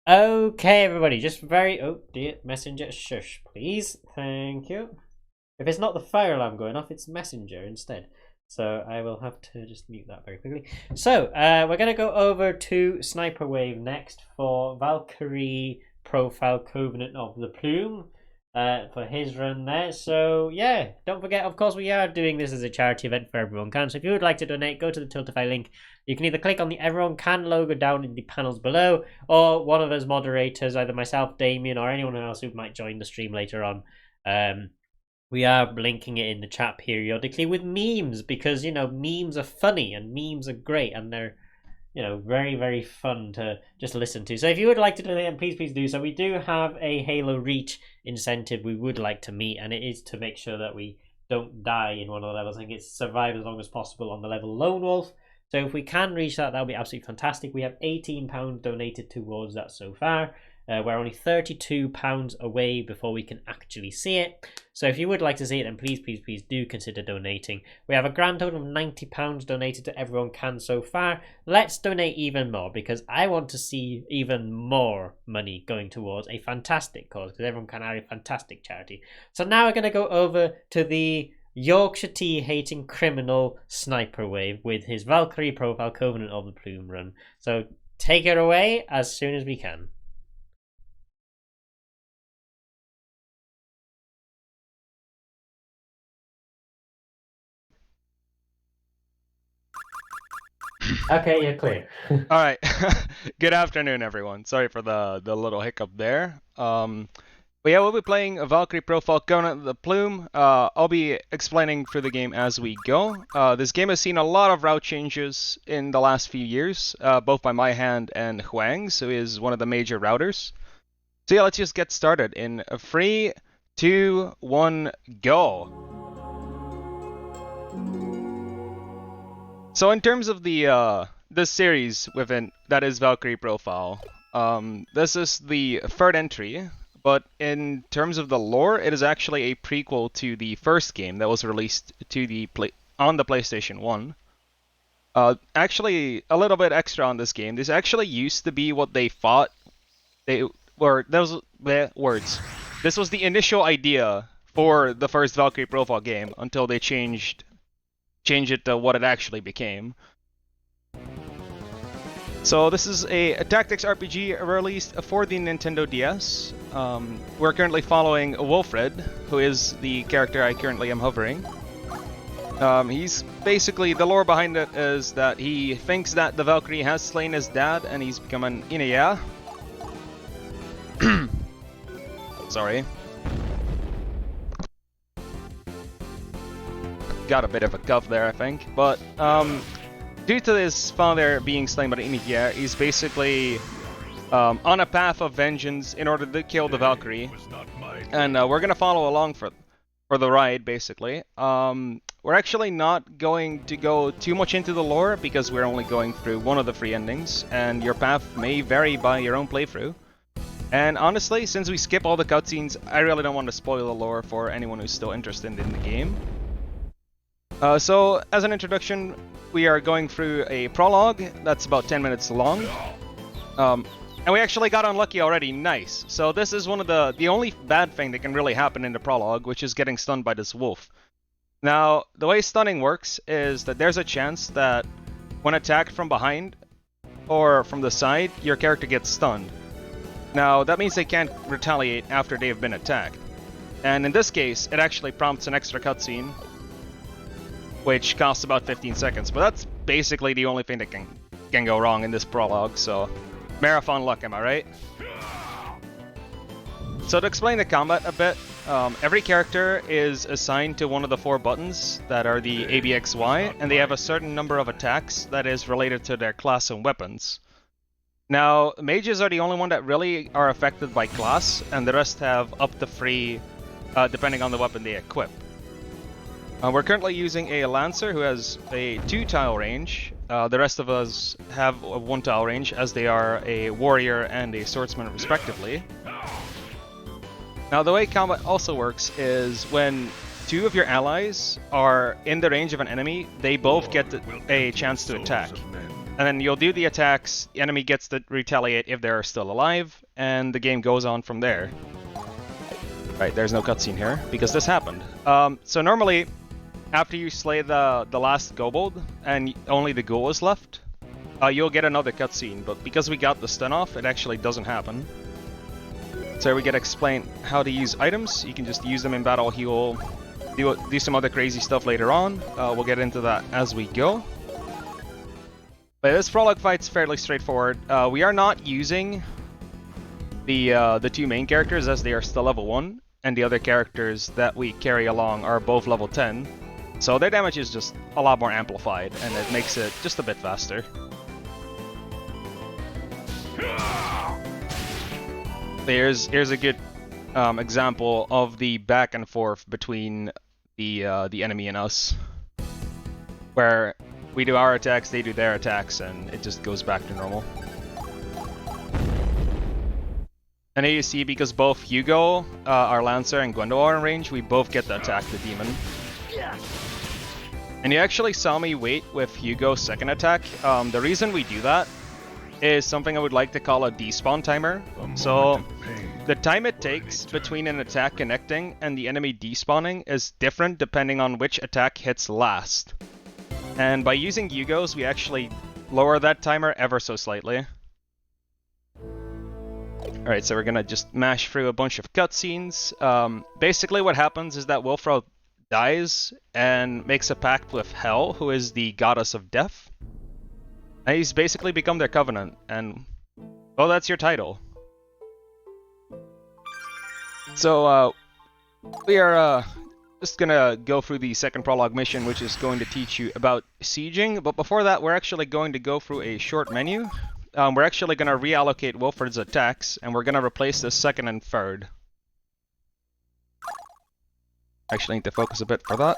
Okay, everybody, just very... Oh, dear, messenger, shush, please. Thank you. If it's not the fire alarm going off, it's messenger instead. So I will have to just mute that very quickly. So, we're going to go over to Sniperwave next for Valkyrie Profile Covenant of the Plume. For his run there. So yeah, don't forget, of course, we are doing this as a charity event for Everyone Can. So if you would like to donate, go to the Tiltify link. You can either click on the Everyone Can logo down in the panels below, or one of us moderators, either myself, Damien, or anyone else who might join the stream later on. We are linking it in the chat periodically with memes, because you know memes are funny and memes are great, and they're very, very fun to just listen to. So if you would like to donate, then please do so. We do have a Halo Reach incentive we would like to meet, and it is to make sure that we don't die in one of the levels. I think it's survive as long as possible on the level Lone Wolf. So if we can reach that, that would be absolutely fantastic. We have £18 donated towards that so far. We're only £32 away before we can actually see it. So if you would like to see it, then please do consider donating. We have a grand total of £90 donated to Everyone Can so far. Let's donate even more, because I want to see even more money going towards a fantastic cause, because Everyone Can are a fantastic charity. So now we're going to go over to the Yorkshire tea hating criminal Sniperwave with his Valkyrie Profile Covenant of the Plume run. So take it away as soon as we can. Okay, you're clear. All right. Good afternoon, everyone. Sorry for the little hiccup there. But yeah, we'll be playing a Valkyrie Profile Covenant of the Plume. I'll be explaining through the game as we go. This game has seen a lot of route changes in the last few years, both by my hand and Huang's, who is one of the major routers. So yeah, let's just get started in 3, 2, 1, go. So in terms of the series within that is Valkyrie Profile, this is the third entry, but in terms of the lore, it is actually a prequel to the first game that was released to on the PlayStation 1. Actually, a little bit extra on this game. This actually used to be what they thought they were. Those words. This was the initial idea for the first Valkyrie Profile game until they changed it to what it actually became. So this is a tactics RPG released for the Nintendo DS. We're currently following Wilfred, who is the character I currently am hovering. He's basically, the lore behind it is that he thinks that the Valkyrie has slain his dad and he's become an Inaya. Sorry. Got a bit of a cough there, I think. But due to his father being slain by the Inaya, he's basically on a path of vengeance in order to kill the Valkyrie. And we're gonna follow along for the ride, basically. We're actually not going to go too much into the lore because we're only going through one of the 3 endings, and your path may vary by your own playthrough. And honestly, since we skip all the cutscenes, I really don't want to spoil the lore for anyone who's still interested in the game. So, as an introduction, we are going through a prologue that's about 10 minutes long. And we actually got unlucky already, nice. So this is one of the only bad thing that can really happen in the prologue, which is getting stunned by this wolf. Now, the way stunning works is that there's a chance that when attacked from behind or from the side, your character gets stunned. Now, that means they can't retaliate after they've been attacked. And in this case, it actually prompts an extra cutscene, which costs about 15 seconds, but that's basically the only thing that can go wrong in this prologue, so marathon luck, am I right? So to explain the combat a bit, every character is assigned to one of the 4 buttons that are the ABXY, and they have a certain number of attacks that is related to their class and weapons. Now, mages are the only one that really are affected by class, and the rest have up to 3 depending on the weapon they equip. We're currently using a Lancer who has a 2-tile range. The rest of us have a 1-tile range, as they are a warrior and a swordsman respectively. Now the way combat also works is when 2 of your allies are in the range of an enemy, they both get a chance to attack. And then you'll do the attacks, the enemy gets to retaliate if they're still alive, and the game goes on from there. Right, there's no cutscene here, because this happened. So normally, after you slay the last kobold, and only the ghoul is left, you'll get another cutscene, but because we got the stun off, it actually doesn't happen. So we get explained how to use items. You can just use them in battle, heal, do some other crazy stuff later on. We'll get into that as we go. But this Prologue Fight's fairly straightforward. We are not using the two main characters as they are still level 1, and the other characters that we carry along are both level 10. So their damage is just a lot more amplified, and it makes it just a bit faster. Here's a good example of the back and forth between the enemy and us, where we do our attacks, they do their attacks, and it just goes back to normal. And here you see, because both Hugo, our Lancer, and Gwendolyn are in range, we both get to attack the demon. And you actually saw me wait with Hugo's second attack. The reason we do that is something I would like to call a despawn timer. So the time it takes between an attack connecting and the enemy despawning is different depending on which attack hits last. And by using Hugo's, we actually lower that timer ever so slightly. Alright, so we're gonna just mash through a bunch of cutscenes. Basically what happens is that Wilfro dies and makes a pact with Hel, who is the goddess of death. And he's basically become their covenant, and well, that's your title. So we are just gonna go through the second prologue mission, which is going to teach you about sieging. But before that, we're actually going to go through a short menu. We're actually gonna reallocate Wilfred's attacks, and we're gonna replace the second and third. Actually need to focus a bit for that.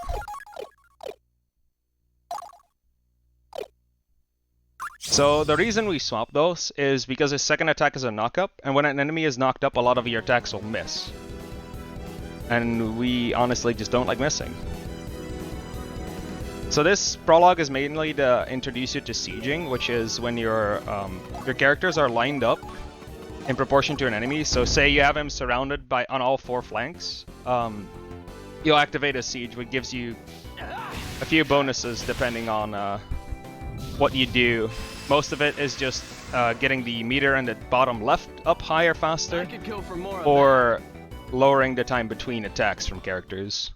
So the reason we swap those is because his second attack is a knock-up, and when an enemy is knocked up, a lot of your attacks will miss. And we honestly just don't like missing. So this prologue is mainly to introduce you to sieging, which is when your characters are lined up in proportion to an enemy. So say you have him surrounded by on all 4 flanks, you'll activate a siege, which gives you a few bonuses depending on what you do. Most of it is just getting the meter in the bottom left up higher faster, or lowering the time between attacks from characters.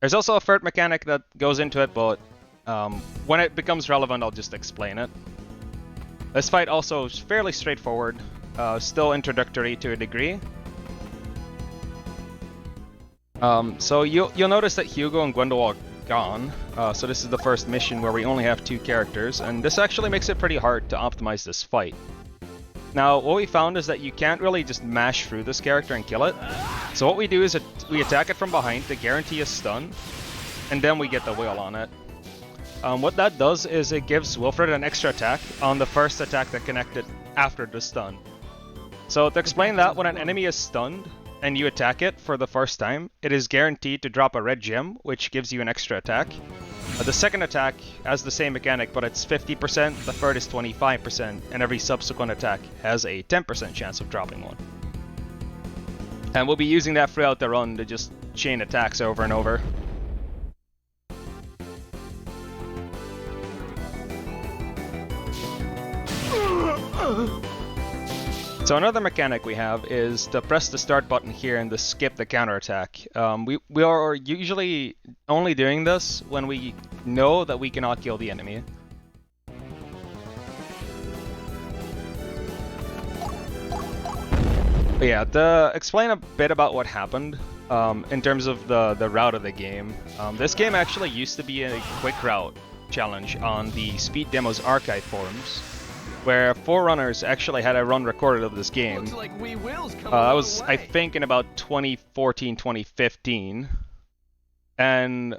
There's also a third mechanic that goes into it, but when it becomes relevant, I'll just explain it. This fight also is fairly straightforward, still introductory to a degree. So you'll notice that Hugo and Gwendolyn are gone. So this is the first mission where we only have 2 characters, and this actually makes it pretty hard to optimize this fight. Now, what we found is that you can't really just mash through this character and kill it. So what we do is we attack it from behind to guarantee a stun, and then we get the wheel on it. What that does is it gives Wilfred an extra attack on the first attack that connected after the stun. So to explain that, when an enemy is stunned and you attack it for the first time, it is guaranteed to drop a red gem, which gives you an extra attack. The second attack has the same mechanic, but it's 50%, the third is 25%, and every subsequent attack has a 10% chance of dropping one. And we'll be using that throughout the run to just chain attacks over and over. So another mechanic we have is to press the start button here and to skip the counterattack. We are usually only doing this when we know that we cannot kill the enemy. But yeah, to explain a bit about what happened in terms of the route of the game. This game actually used to be a quick route challenge on the Speed Demos archive forums, where Forerunners actually had a run recorded of this game. Like that was, I think, in about 2014, 2015. And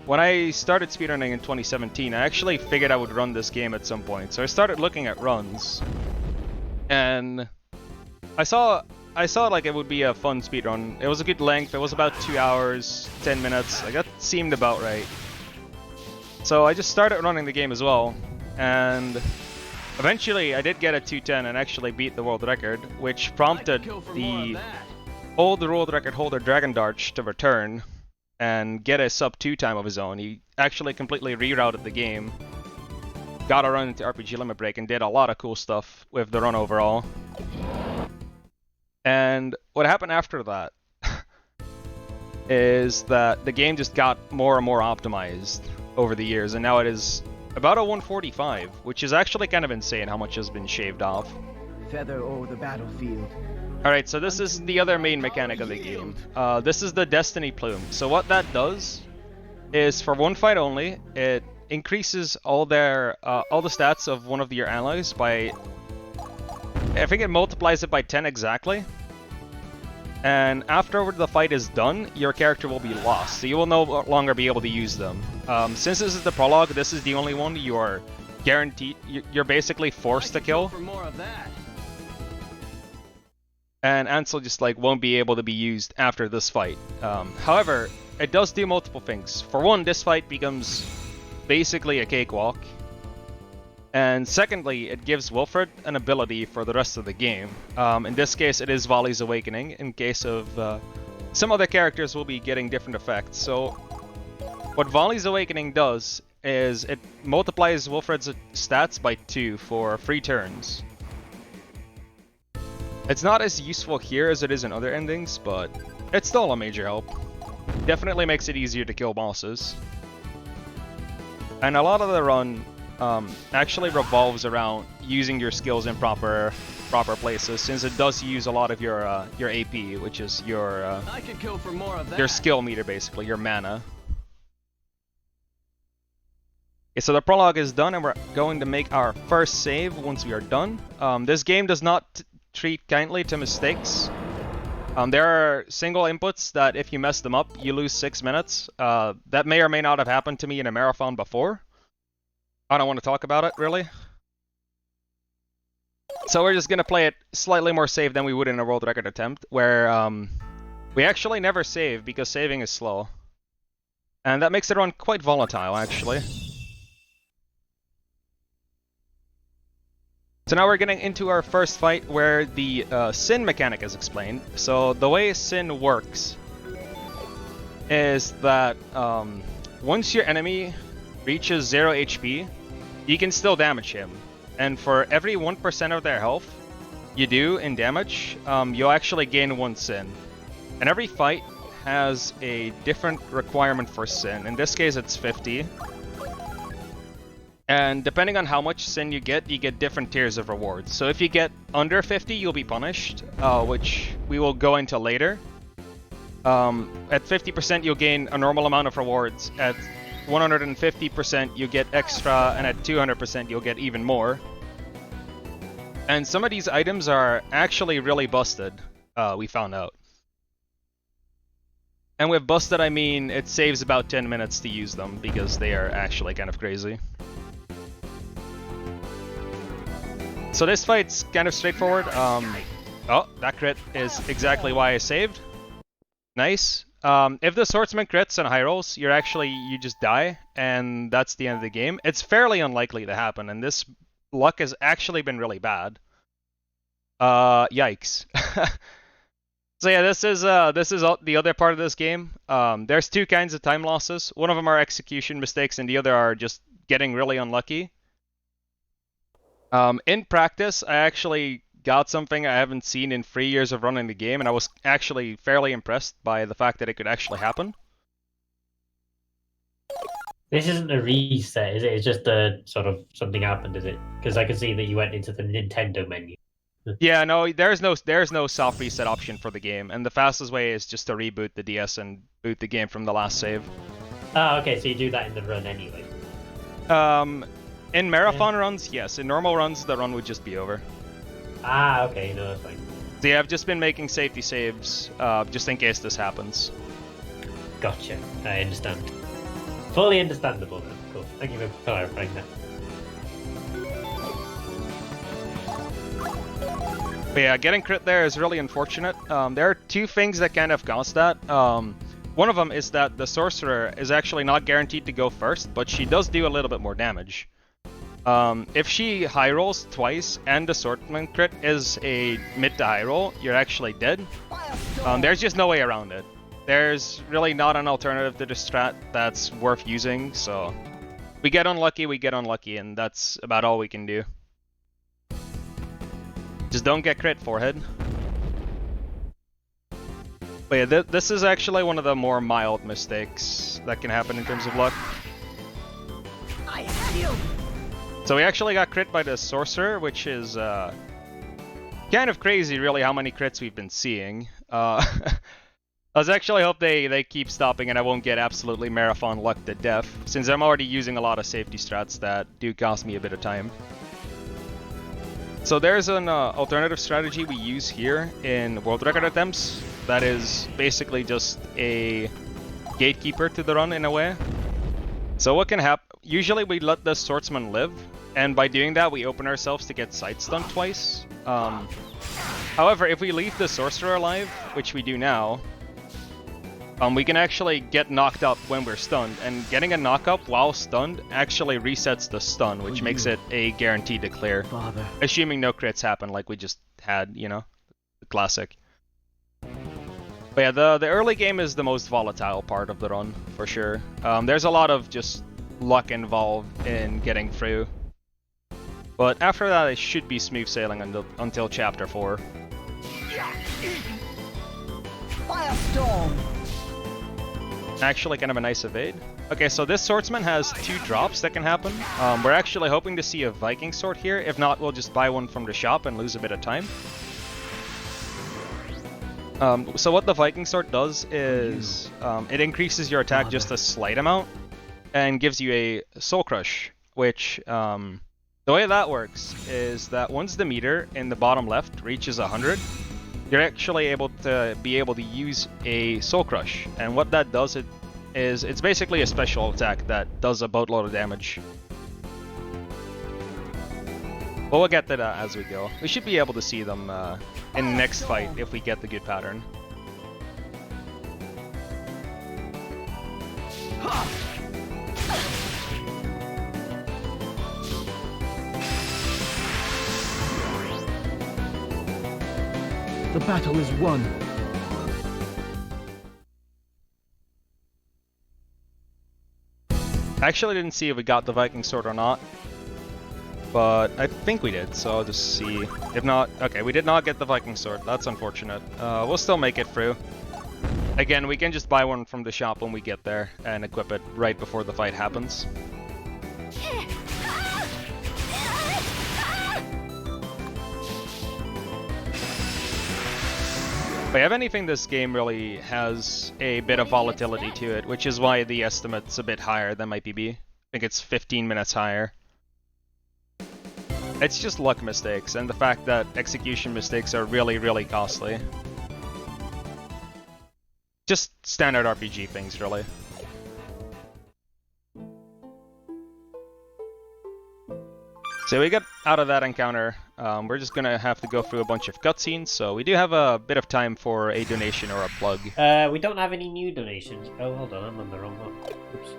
when I started speedrunning in 2017, I actually figured I would run this game at some point. So I started looking at runs, and I saw like it would be a fun speedrun. It was a good length. It was about 2 hours, 10 minutes. Like that seemed about right. So I just started running the game as well. and eventually I did get a 210 and actually beat the world record, which prompted the old world record holder Dragon Darch to return and get a sub 2 time of his own. He actually completely rerouted the game, got a run into RPG Limit Break, and did a lot of cool stuff with the run overall. And what happened after that is that the game just got more and more optimized over the years, and now it is about a 145, which is actually kind of insane how much has been shaved off. Feather over the battlefield. Alright, so this is the other main mechanic of the game. This is the Destiny Plume. So what that does is, for one fight only, it increases all the stats of one of your allies by, I think it multiplies it by 10 exactly. And after the fight is done, your character will be lost, so you will no longer be able to use them. Since this is the prologue, this is the only one you are guaranteed, you're basically forced to kill. And Ansel just like won't be able to be used after this fight. However, it does do multiple things. For one, this fight becomes basically a cakewalk. And secondly, it gives Wilfred an ability for the rest of the game. In this case, it is Volley's Awakening. In case of some other characters will be getting different effects. So what Volley's Awakening does is it multiplies Wilfred's stats by 2 for 3 turns. It's not as useful here as it is in other endings, but it's still a major help. Definitely makes it easier to kill bosses. And a lot of the run actually revolves around using your skills in proper places, since it does use a lot of your AP, which is your skill meter, basically your mana. Okay, so the prologue is done, and we're going to make our first save once we are done. This game does not treat kindly to mistakes. There are single inputs that if you mess them up, you lose 6 minutes. That may or may not have happened to me in a marathon before. I don't want to talk about it, really. So we're just going to play it slightly more safe than we would in a world record attempt, where we actually never save because saving is slow. And that makes it run quite volatile, actually. So now we're getting into our first fight where the Sin mechanic is explained. So the way Sin works is that once your enemy reaches 0 HP, you can still damage him. And for every 1% of their health you do in damage, you'll actually gain 1 Sin. And every fight has a different requirement for Sin. In this case it's 50. And depending on how much Sin you get different tiers of rewards. So if you get under 50, you'll be punished, which we will go into later. At 50% you'll gain a normal amount of rewards. At 150% you get extra, and at 200% you'll get even more. And some of these items are actually really busted, we found out. And with busted I mean it saves about 10 minutes to use them, because they are actually kind of crazy. So this fight's kind of straightforward. Oh, that crit is exactly why I saved. Nice. If the swordsman crits and high rolls, you just die, and that's the end of the game. It's fairly unlikely to happen, and this luck has actually been really bad. Yikes. So yeah, this is the other part of this game. There's 2 kinds of time losses. One of them are execution mistakes, and the other are just getting really unlucky. In practice, I actually got something I haven't seen in 3 years of running the game, and I was actually fairly impressed by the fact that it could actually happen. This isn't a reset, is it? It's just a sort of something happened, is it? Because I can see that you went into the Nintendo menu. Yeah, no, there's no soft reset option for the game, and the fastest way is just to reboot the DS and boot the game from the last save. Oh, okay, so you do that in the run anyway. In marathon runs, yes. In normal runs, the run would just be over. Ah, okay, no, that's fine. So yeah, I've just been making safety saves, just in case this happens. Gotcha, I understand. Fully understandable then, cool. Thank you for clarifying that. But yeah, getting crit there is really unfortunate. There are 2 things that kind of cause that. One of them is that the sorcerer is actually not guaranteed to go first, but she does do a little bit more damage. If she high rolls twice and the swordsman crit is a mid to high roll, you're actually dead. There's just no way around it. There's really not an alternative to the strat that's worth using, so we get unlucky, and that's about all we can do. Just don't get crit, forehead. But yeah, this is actually one of the more mild mistakes that can happen in terms of luck. So we actually got crit by the sorcerer, which is kind of crazy, really, how many crits we've been seeing. I was actually hope they keep stopping and I won't get absolutely marathon luck to death, since I'm already using a lot of safety strats that do cost me a bit of time. So there's an alternative strategy we use here in world record attempts that is basically just a gatekeeper to the run in a way. So what can happen? Usually we let the swordsman live, and by doing that we open ourselves to get side stunned twice. However, if we leave the sorcerer alive, which we do now, we can actually get knocked up when we're stunned, and getting a knock up while stunned actually resets the stun, which makes it a guarantee to clear. Father. Assuming no crits happen like we just had, you know, the classic. But yeah, the early game is the most volatile part of the run, for sure. There's a lot of just luck involved in getting through. But after that, it should be smooth sailing until Chapter 4. Firestorm! Actually kind of a nice evade. Okay, so this swordsman has 2 drops that can happen. We're actually hoping to see a Viking sword here. If not, we'll just buy one from the shop and lose a bit of time. So what the Viking sword does is it increases your attack just a slight amount and gives you a soul crush, which the way that works is that once the meter in the bottom left reaches 100, you're actually able to use a soul crush, and what that does is it's basically a special attack that does a boatload of damage. But we'll get to that as we go. We should be able to see them in the next fight if we get the good pattern. The battle is won. I actually didn't see if we got the Viking sword or not, but I think we did, so I'll just see. If not, okay, we did not get the Viking sword. That's unfortunate. We'll still make it through. Again, we can just buy one from the shop when we get there and equip it right before the fight happens. But if anything, this game really has a bit of volatility to it, which is why the estimate's a bit higher than my PB. I think it's 15 minutes higher. It's just luck mistakes, and the fact that execution mistakes are really, really costly. Just standard RPG things, really. So we get out of that encounter, we're just gonna have to go through a bunch of cutscenes, so we do have a bit of time for a donation or a plug. We don't have any new donations. Oh, hold on, I'm on the wrong one. Oops.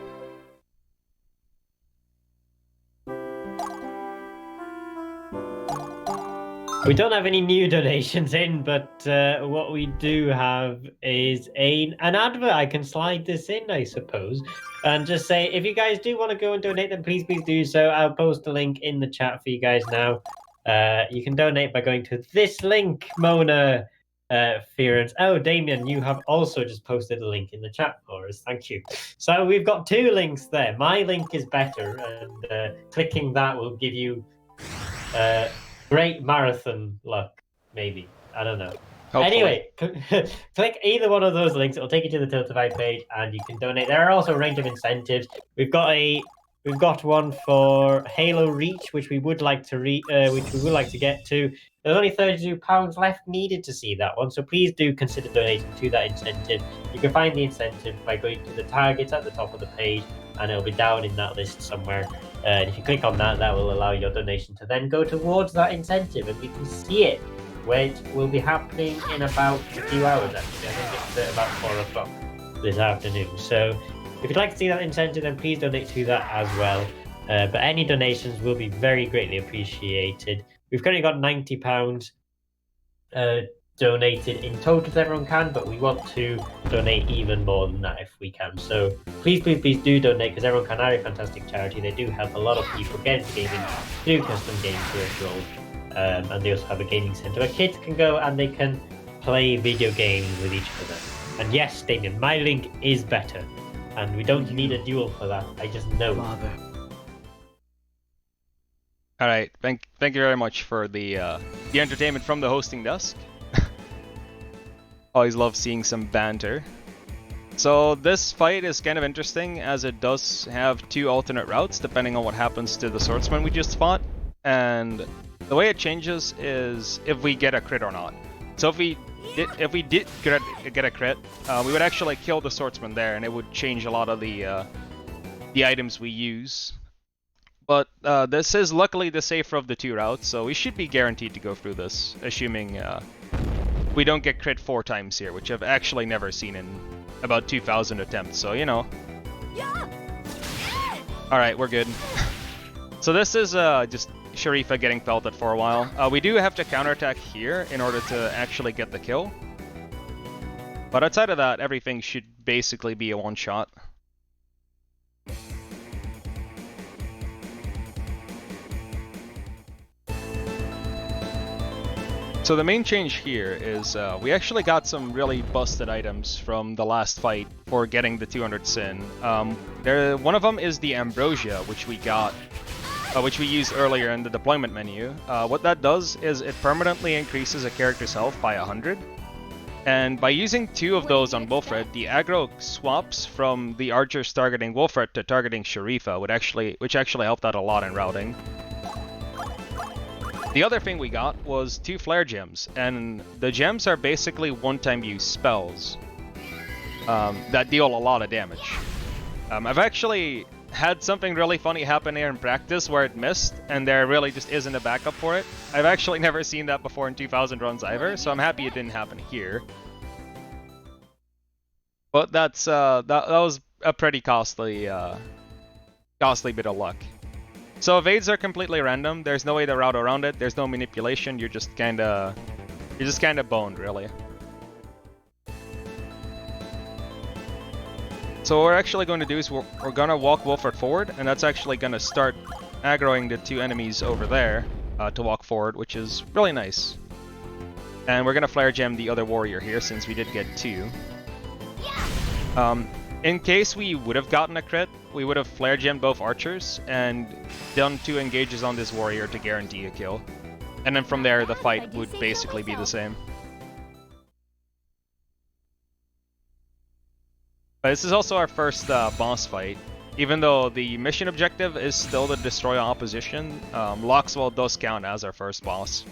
We don't have any new donations in, but what we do have is an advert. I can slide this in, I suppose, and just say, if you guys do want to go and donate, then please do so. I'll post a link in the chat for you guys now. You can donate by going to this link, Mona Fearance. Oh, Damien, you have also just posted a link in the chat for us. Thank you. So we've got 2 links there. My link is better, and clicking that will give you... great marathon luck, maybe. I don't know. Hopefully. Anyway, click either one of those links. It'll take you to the Tiltify page, and you can donate. There are also a range of incentives. We've got one for Halo Reach, which we would like to get to. There's only £32 left needed to see that one, so please do consider donating to that incentive. You can find the incentive by going to the targets at the top of the page, and it'll be down in that list somewhere. And if you click on that, that will allow your donation to then go towards that incentive, and we can see it, which will be happening in about a few hours, actually. I think it's at about 4 o'clock this afternoon. So if you'd like to see that incentive, then please donate to that as well. But any donations will be very greatly appreciated. We've currently got £90 donated in total to Everyone Can, but we want to donate even more than that if we can. So please do donate, because Everyone Can are a fantastic charity. They do help a lot of people get into gaming through custom game peripherals, and they also have a gaming centre where kids can go and they can play video games with each other. And yes, Damien, my link is better, and we don't need a duel for that. I just know. Father. All right, thank you very much for the entertainment from the hosting desk. Always love seeing some banter. So this fight is kind of interesting, as it does have two alternate routes depending on what happens to the swordsman we just fought. And the way it changes is if we get a crit or not. So if we did get a crit, we would actually kill the swordsman there, and it would change a lot of the items we use. But this is luckily the safer of the two routes, so we should be guaranteed to go through this, assuming we don't get crit 4 times here, which I've actually never seen in about 2,000 attempts, so you know. Alright, we're good. So this is just Sharifa getting pelted for a while. We do have to counterattack here in order to actually get the kill. But outside of that, everything should basically be a one-shot. So the main change here is we actually got some really busted items from the last fight for getting the 200 sin. One of them is the Ambrosia, which we got, which we used earlier in the deployment menu. What that does is it permanently increases a character's health by 100. And by using 2 of those on Wilfred, the aggro swaps from the archers targeting Wilfred to targeting Sharifa, which actually helped out a lot in routing. The other thing we got was 2 flare gems, and the gems are basically one-time use spells that deal a lot of damage. I've actually had something really funny happen here in practice where it missed, and there really just isn't a backup for it. I've actually never seen that before in 2,000 runs either, so I'm happy it didn't happen here. But that was a pretty costly bit of luck. So evades are completely random. There's no way to route around it. There's no manipulation. You're just kind of boned, really. So what we're actually going to do is we're going to walk Wilfred forward, and that's actually going to start aggroing the 2 enemies over there to walk forward, which is really nice. And we're going to flare gem the other warrior here, since we did get 2. In case we would have gotten a crit, we would have flare gemmed both archers and done 2 engages on this warrior to guarantee a kill. And then from there, the fight would basically be the same. But this is also our first boss fight. Even though the mission objective is still to destroy opposition, Loxwell does count as our first boss.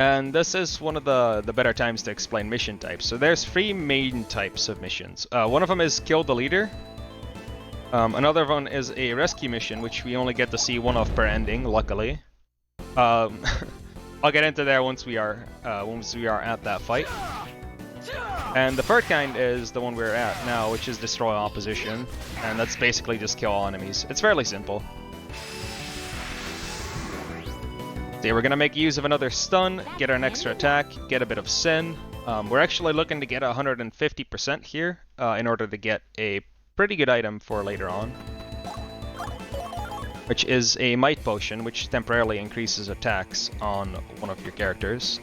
And this is one of the better times to explain mission types. So there's 3 main types of missions. One of them is kill the leader. Another one is a rescue mission, which we only get to see 1 of per ending, luckily. I'll get into there once we are at that fight. And the third kind is the one we're at now, which is destroy opposition, and that's basically just kill all enemies. It's fairly simple. So we're gonna make use of another stun, get an extra attack, get a bit of sin. We're actually looking to get 150% here in order to get a pretty good item for later on, which is a might potion, which temporarily increases attacks on one of your characters.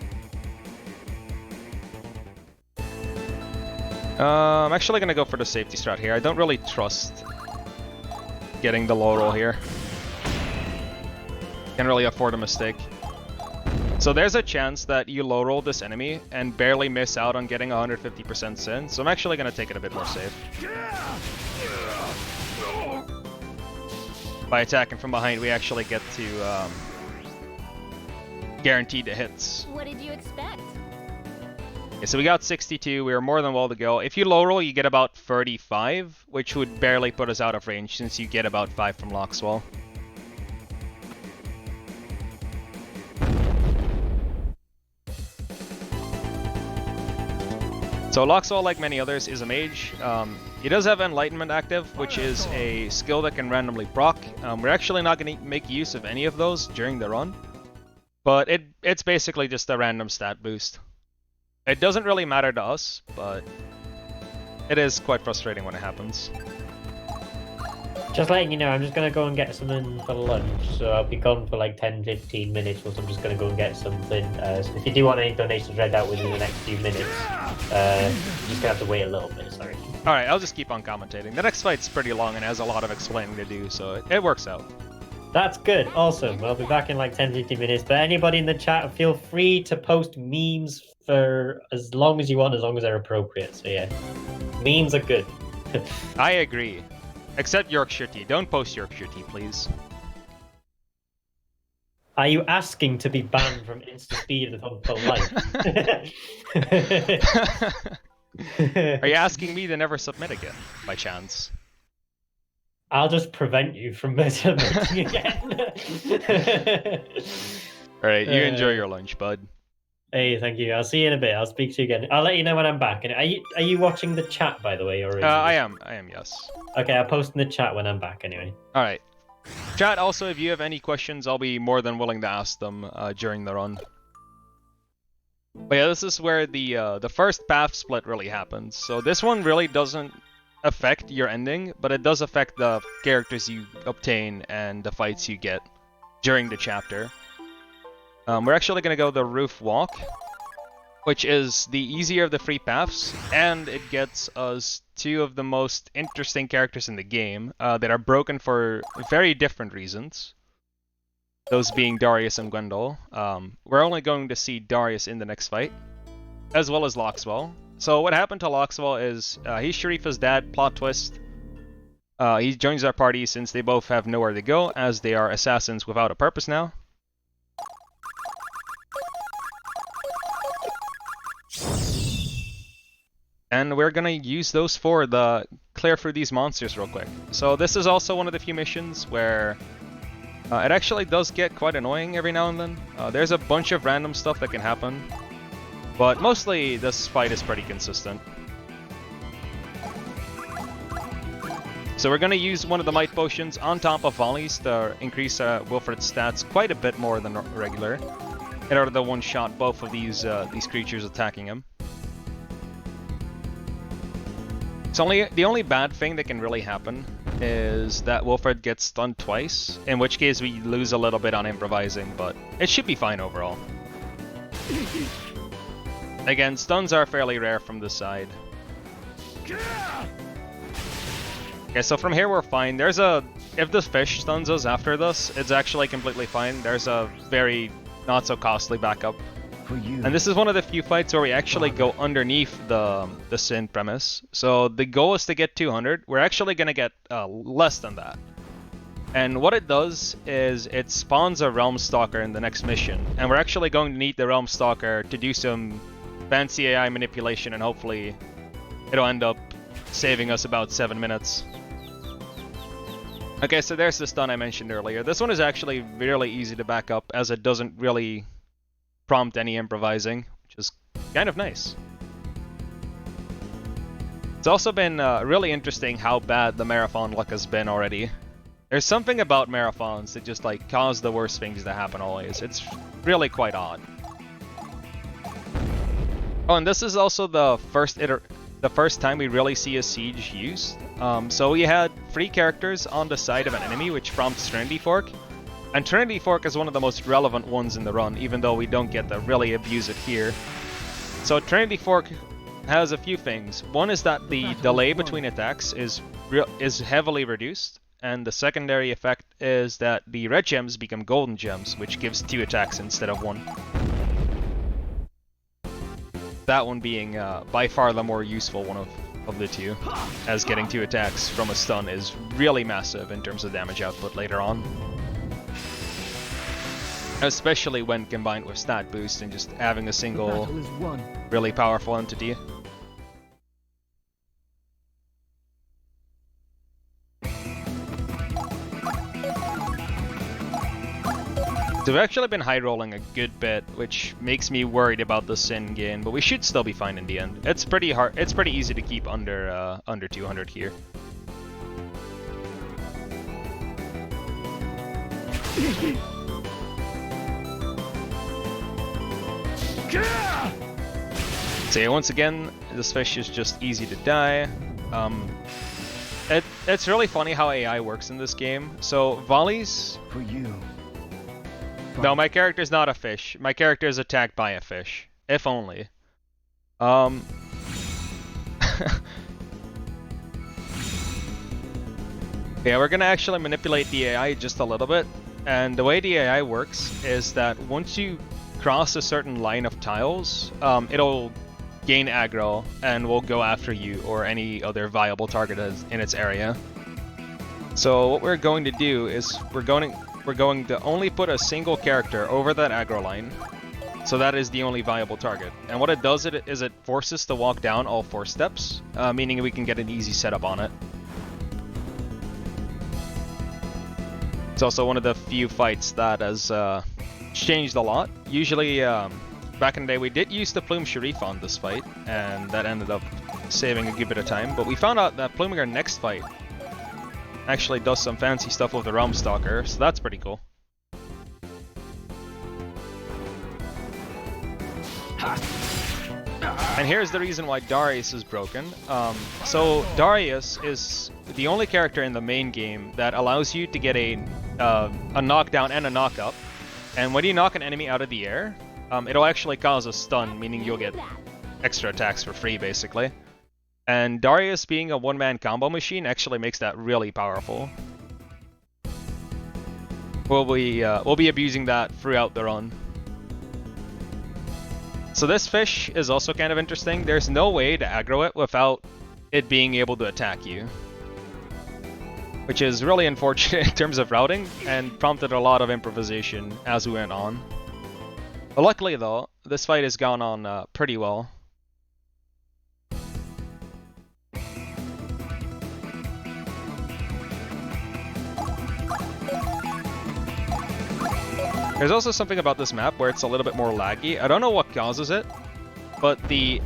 I'm actually gonna go for the safety strat here. I don't really trust getting the low roll here. Can't really afford a mistake. So there's a chance that you low roll this enemy and barely miss out on getting 150% sin, so I'm actually gonna take it a bit more safe. By attacking from behind, we actually get to guarantee the hits. What did you expect? Okay, so we got 62, we were more than well to go. If you low roll, you get about 35, which would barely put us out of range since you get about 5 from Loxwell. So Loxwell, like many others, is a mage. He does have Enlightenment active, which is a skill that can randomly proc. We're actually not going to make use of any of those during the run, but it's basically just a random stat boost. It doesn't really matter to us, but it is quite frustrating when it happens. Just letting you know, I'm just going to go and get something for lunch, so I'll be gone for like 10-15 minutes, so I'm just going to go and get something. So if you do want any donations read out within the next few minutes, you're just going to have to wait a little bit, sorry. Alright, I'll just keep on commentating. The next fight's pretty long and has a lot of explaining to do, so it works out. That's good, awesome. I'll be back in like 10-15 minutes, but anybody in the chat, feel free to post memes for as long as you want, as long as they're appropriate, so yeah. Memes are good. I agree. Except Yorkshire tea. Don't post Yorkshire tea, please. Are you asking to be banned from InstaSpeedathon for life? Are you asking me to never submit again, by chance? I'll just prevent you from submitting again. Alright, you enjoy your lunch, bud. Hey, thank you. I'll see you in a bit. I'll speak to you again. I'll let you know when I'm back. And are you watching the chat, by the way? Or I am, yes. Okay, I'll post in the chat when I'm back anyway. Alright. Chat, also, if you have any questions, I'll be more than willing to ask them during the run. But yeah, this is where the first path split really happens. So this one really doesn't affect your ending, but it does affect the characters you obtain and the fights you get during the chapter. We're actually going to go the roof walk, which is the easier of the free paths, and it gets us two of the most interesting characters in the game that are broken for very different reasons. Those being Darius and Gwendol. We're only going to see Darius in the next fight, as well as Loxwell. So what happened to Loxwell is he's Sharifa's dad, plot twist. He joins our party since they both have nowhere to go, as they are assassins without a purpose now. And we're gonna use those for the clear through these monsters real quick. So this is also one of the few missions where it actually does get quite annoying every now and then. There's a bunch of random stuff that can happen, but mostly this fight is pretty consistent. So we're gonna use one of the might potions on top of volleys to increase Wilfred's stats quite a bit more than regular, in order to one-shot both of these creatures attacking him. The only bad thing that can really happen is that Wilfred gets stunned twice, in which case we lose a little bit on improvising, but it should be fine overall. Again, stuns are fairly rare from this side. Okay, so from here we're fine. If the fish stuns us after this, it's actually completely fine. There's a very not so costly backup. And this is one of the few fights where we actually go underneath the Sin premise. So the goal is to get 200. We're actually going to get less than that. And what it does is it spawns a Realm Stalker in the next mission. And we're actually going to need the Realm Stalker to do some fancy AI manipulation, and hopefully it'll end up saving us about 7 minutes. Okay, so there's the stun I mentioned earlier. This one is actually really easy to back up, as it doesn't really prompt any improvising, which is kind of nice. It's also been really interesting how bad the marathon luck has been already. There's something about marathons that just like cause the worst things to happen always. It's really quite odd. Oh, and this is also the first time we really see a siege used. So we had 3 characters on the side of an enemy, which prompts Trinity Fork. And Trinity Fork is one of the most relevant ones in the run, even though we don't get to really abuse it here. So Trinity Fork has a few things. One is that the delay between attacks is heavily reduced, and the secondary effect is that the red gems become golden gems, which gives 2 attacks instead of 1. That one being by far the more useful one of the two, as getting 2 attacks from a stun is really massive in terms of damage output later on. Especially when combined with stat boost and just having a single really powerful entity. So we've actually been high rolling a good bit, which makes me worried about the sin gain, but we should still be fine in the end. It's pretty hard. It's pretty easy to keep under 200 here. So yeah, once again, this fish is just easy to die. It's really funny how AI works in this game. So volleys. For you. No, my character is not a fish. My character is attacked by a fish. If only. Yeah, we're gonna actually manipulate the AI just a little bit. And the way the AI works is that once you cross a certain line of tiles, it'll gain aggro and will go after you or any other viable target in its area. So what we're going to do is we're going to only put a single character over that aggro line. So that is the only viable target. And what it does is it forces to walk down all 4 steps, meaning we can get an easy setup on it. It's also one of the few fights that has changed a lot. Usually, back in the day, we did use the Plume Sharif on this fight, and that ended up saving a good bit of time. But we found out that pluming our next fight actually does some fancy stuff with the Realm Stalker, so that's pretty cool. And here's the reason why Darius is broken. So Darius is the only character in the main game that allows you to get a knockdown and a knock-up. And when you knock an enemy out of the air, it'll actually cause a stun, meaning you'll get extra attacks for free, basically. And Darius being a one-man combo machine actually makes that really powerful. We'll be abusing that throughout the run. So this fish is also kind of interesting. There's no way to aggro it without it being able to attack you, which is really unfortunate in terms of routing and prompted a lot of improvisation as we went on. But luckily though, this fight has gone on pretty well. There's also something about this map where it's a little bit more laggy. I don't know what causes it, but the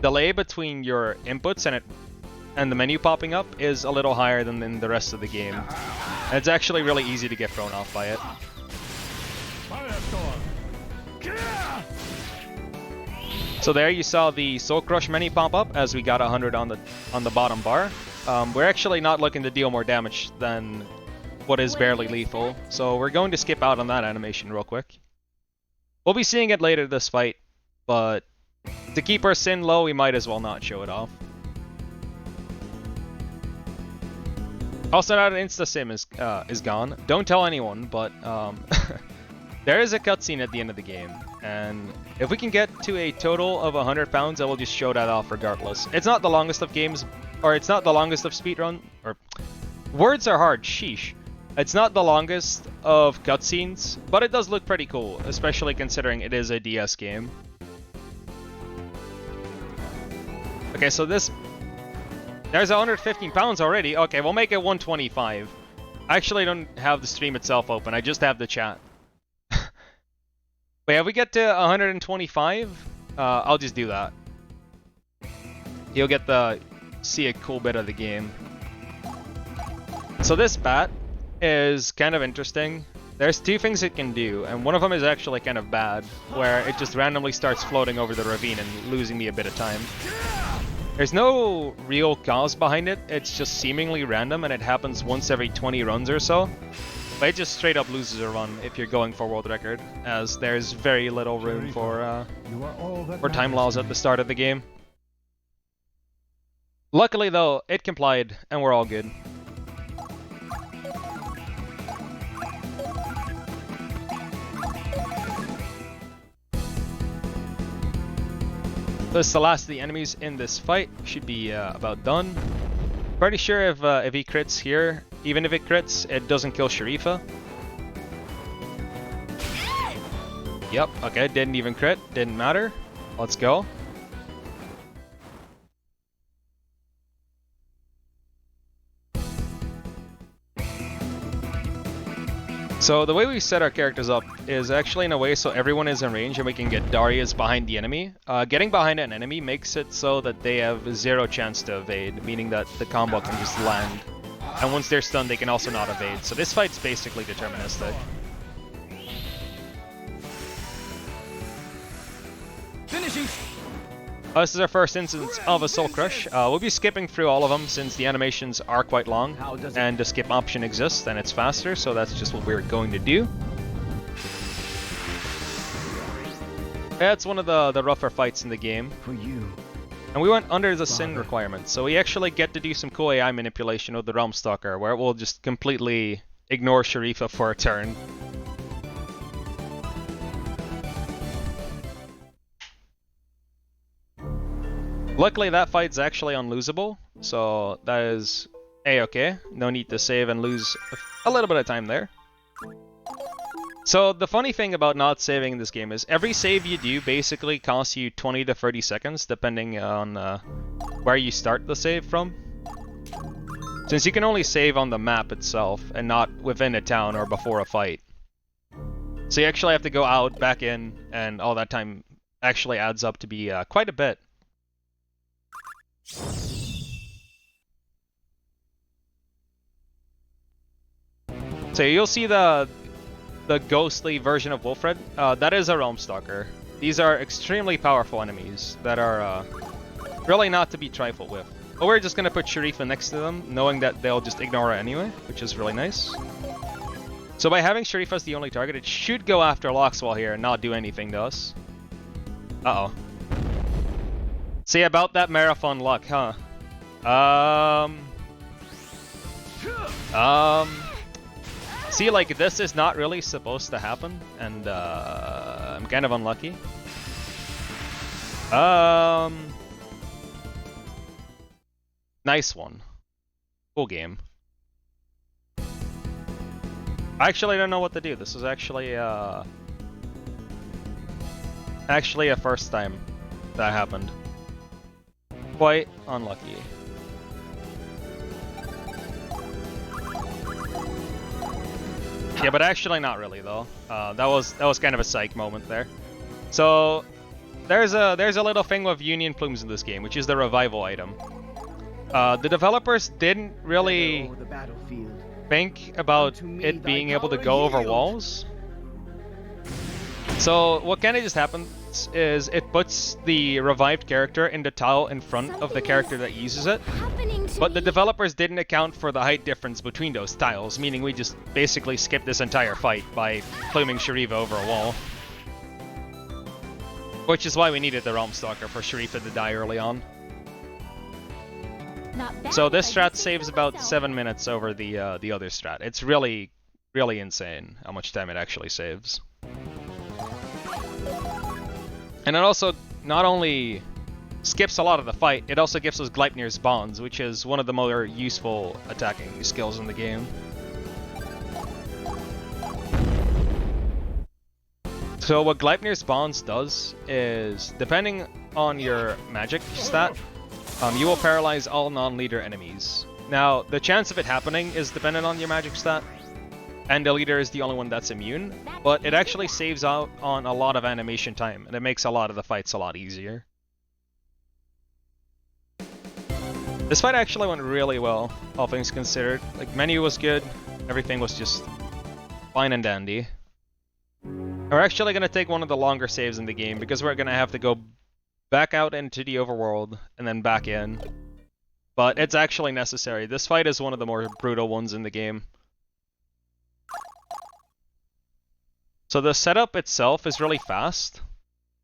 delay between your inputs and the menu popping up is a little higher than in the rest of the game. And it's actually really easy to get thrown off by it. So there you saw the Soul Crush menu pop up as we got 100 on the bottom bar. We're actually not looking to deal more damage than what is barely lethal, so we're going to skip out on that animation real quick. We'll be seeing it later this fight, but to keep our sin low, we might as well not show it off. Also, now that InstaSim is gone, don't tell anyone, but there is a cutscene at the end of the game, and if we can get to a total of 100 pounds, I will just show that off regardless. It's not the longest of games, or it's not the longest of speedrun, or words are hard, sheesh. It's not the longest of cutscenes, but it does look pretty cool, especially considering it is a DS game. Okay, so there's 115 pounds already. Okay, we'll make it 125. I actually don't have the stream itself open, I just have the chat. Wait, if we get to 125, I'll just do that. You'll get to see a cool bit of the game. So this bat is kind of interesting. There's 2 things it can do, and one of them is actually kind of bad, where it just randomly starts floating over the ravine and losing me a bit of time. There's no real cause behind it, it's just seemingly random and it happens once every 20 runs or so. But it just straight up loses a run if you're going for world record, as there's very little room for time laws at the start of the game. Luckily though, it complied and we're all good. This is the last of the enemies in this fight. Should be about done. Pretty sure if he crits here, even if it crits, it doesn't kill Sharifa. Yep, okay, didn't even crit, didn't matter. Let's go. So the way we set our characters up is actually in a way so everyone is in range and we can get Darius behind the enemy. Getting behind an enemy makes it so that they have zero chance to evade, meaning that the combo can just land. And once they're stunned, they can also not evade. So this fight's basically deterministic. Finishing. This is our first instance of a Soul Crush. We'll be skipping through all of them since the animations are quite long, and the skip option exists and it's faster, so that's just what we're going to do. That's one of the rougher fights in the game. For you. And we went under the Sin requirement, so we actually get to do some cool AI manipulation with the Realm Stalker, where it will just completely ignore Sharifa for a turn. Luckily, that fight's actually unlosable, so that is A-okay. No need to save and lose a little bit of time there. So the funny thing about not saving in this game is every save you do basically costs you 20 to 30 seconds, depending on where you start the save from. Since you can only save on the map itself and not within a town or before a fight. So you actually have to go out, back in, and all that time actually adds up to be quite a bit. So you'll see the ghostly version of Wolfred. That is a Realm Stalker. These are extremely powerful enemies that are really not to be trifled with. But we're just gonna put Sharifa next to them, knowing that they'll just ignore her anyway, which is really nice. So by having Sharifa as the only target, it should go after Loxwell here and not do anything to us. Uh-oh. See, about that marathon luck, huh? See, like, this is not really supposed to happen, and I'm kind of unlucky. Nice one. Cool game. I actually don't know what to do. This is actually a first time that happened. Quite unlucky. Yeah, but actually not really though. That was kind of a psych moment there. So there's a little thing with Union Plumes in this game, which is the revival item. The developers didn't really think about it being able to go over walls. So what kind of just happens is it puts the revived character in the tile in front of the character that uses it. But the developers didn't account for the height difference between those tiles, meaning we just basically skipped this entire fight by pluming Sharifa over a wall. Which is why we needed the Realm Stalker for Sharifa to die early on. So this strat saves about 7 minutes over the other strat. It's really, really insane how much time it actually saves. And it also not only skips a lot of the fight, it also gives us Gleipnir's Bonds, which is one of the more useful attacking skills in the game. So what Gleipnir's Bonds does is, depending on your magic stat, you will paralyze all non-leader enemies. Now, the chance of it happening is dependent on your magic stat, and the leader is the only one that's immune, but it actually saves out on a lot of animation time, and it makes a lot of the fights a lot easier. This fight actually went really well, all things considered. Like, menu was good, everything was just fine and dandy. We're actually going to take one of the longer saves in the game, because we're going to have to go back out into the overworld, and then back in. But it's actually necessary. This fight is one of the more brutal ones in the game. So the setup itself is really fast.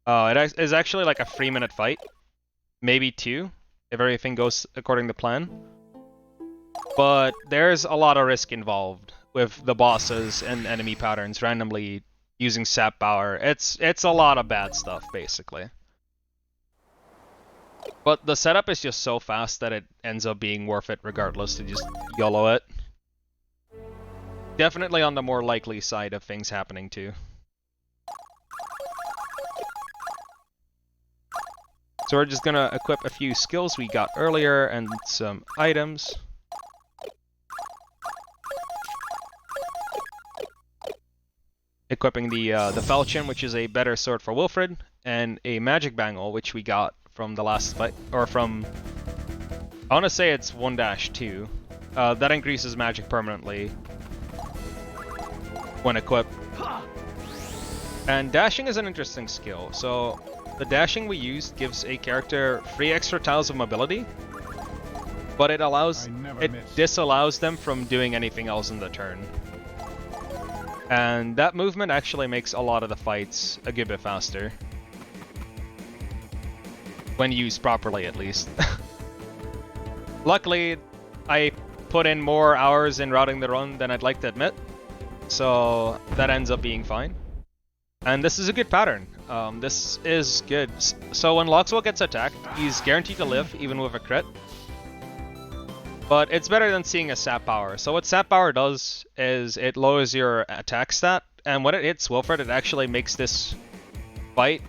It is actually like a 3-minute fight. Maybe 2, if everything goes according to plan. But there's a lot of risk involved with the bosses and enemy patterns randomly using sap power. It's a lot of bad stuff, basically. But the setup is just so fast that it ends up being worth it regardless to just YOLO it. Definitely on the more likely side of things happening too. So we're just gonna equip a few skills we got earlier and some items. equipping the falchion, which is a better sword for Wilfred, and a magic bangle, which we got from the last fight, or from, I want to say it's 1-2. That increases magic permanently when equipped. And dashing is an interesting skill. So the dashing we used gives a character 3 extra tiles of mobility, but it disallows them from doing anything else in the turn. And that movement actually makes a lot of the fights a good bit faster. When used properly, at least. Luckily, I put in more hours in routing the run than I'd like to admit, so that ends up being fine. And this is a good pattern. This is good. So when Loxwell gets attacked, he's guaranteed to live, even with a crit. But it's better than seeing a sap power. So what sap power does is it lowers your attack stat, and when it hits Wilfred, it actually makes this fight,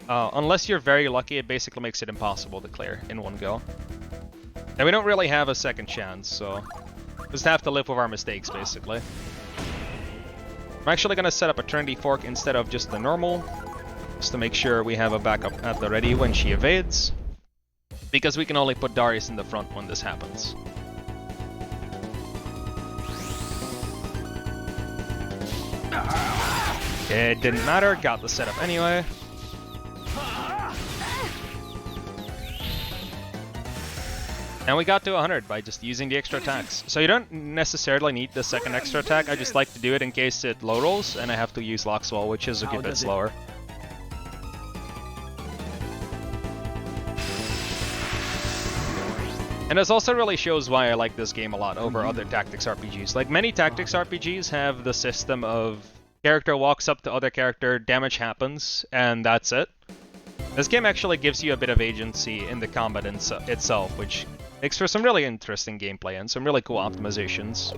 unless you're very lucky, it basically makes it impossible to clear in one go. And we don't really have a second chance, so just have to live with our mistakes, basically. I'm actually going to set up a Trinity Fork instead of just the normal, just to make sure we have a backup at the ready when she evades, because we can only put Darius in the front when this happens. It didn't matter, got the setup anyway. And we got to 100 by just using the extra attacks. So you don't necessarily need the second extra attack, I just like to do it in case it low rolls and I have to use Loxwell, which is a good bit slower. And this also really shows why I like this game a lot over other tactics RPGs. Like, many tactics RPGs have the system of character walks up to other character, damage happens, and that's it. This game actually gives you a bit of agency in the combat itself, which makes for some really interesting gameplay and some really cool optimizations.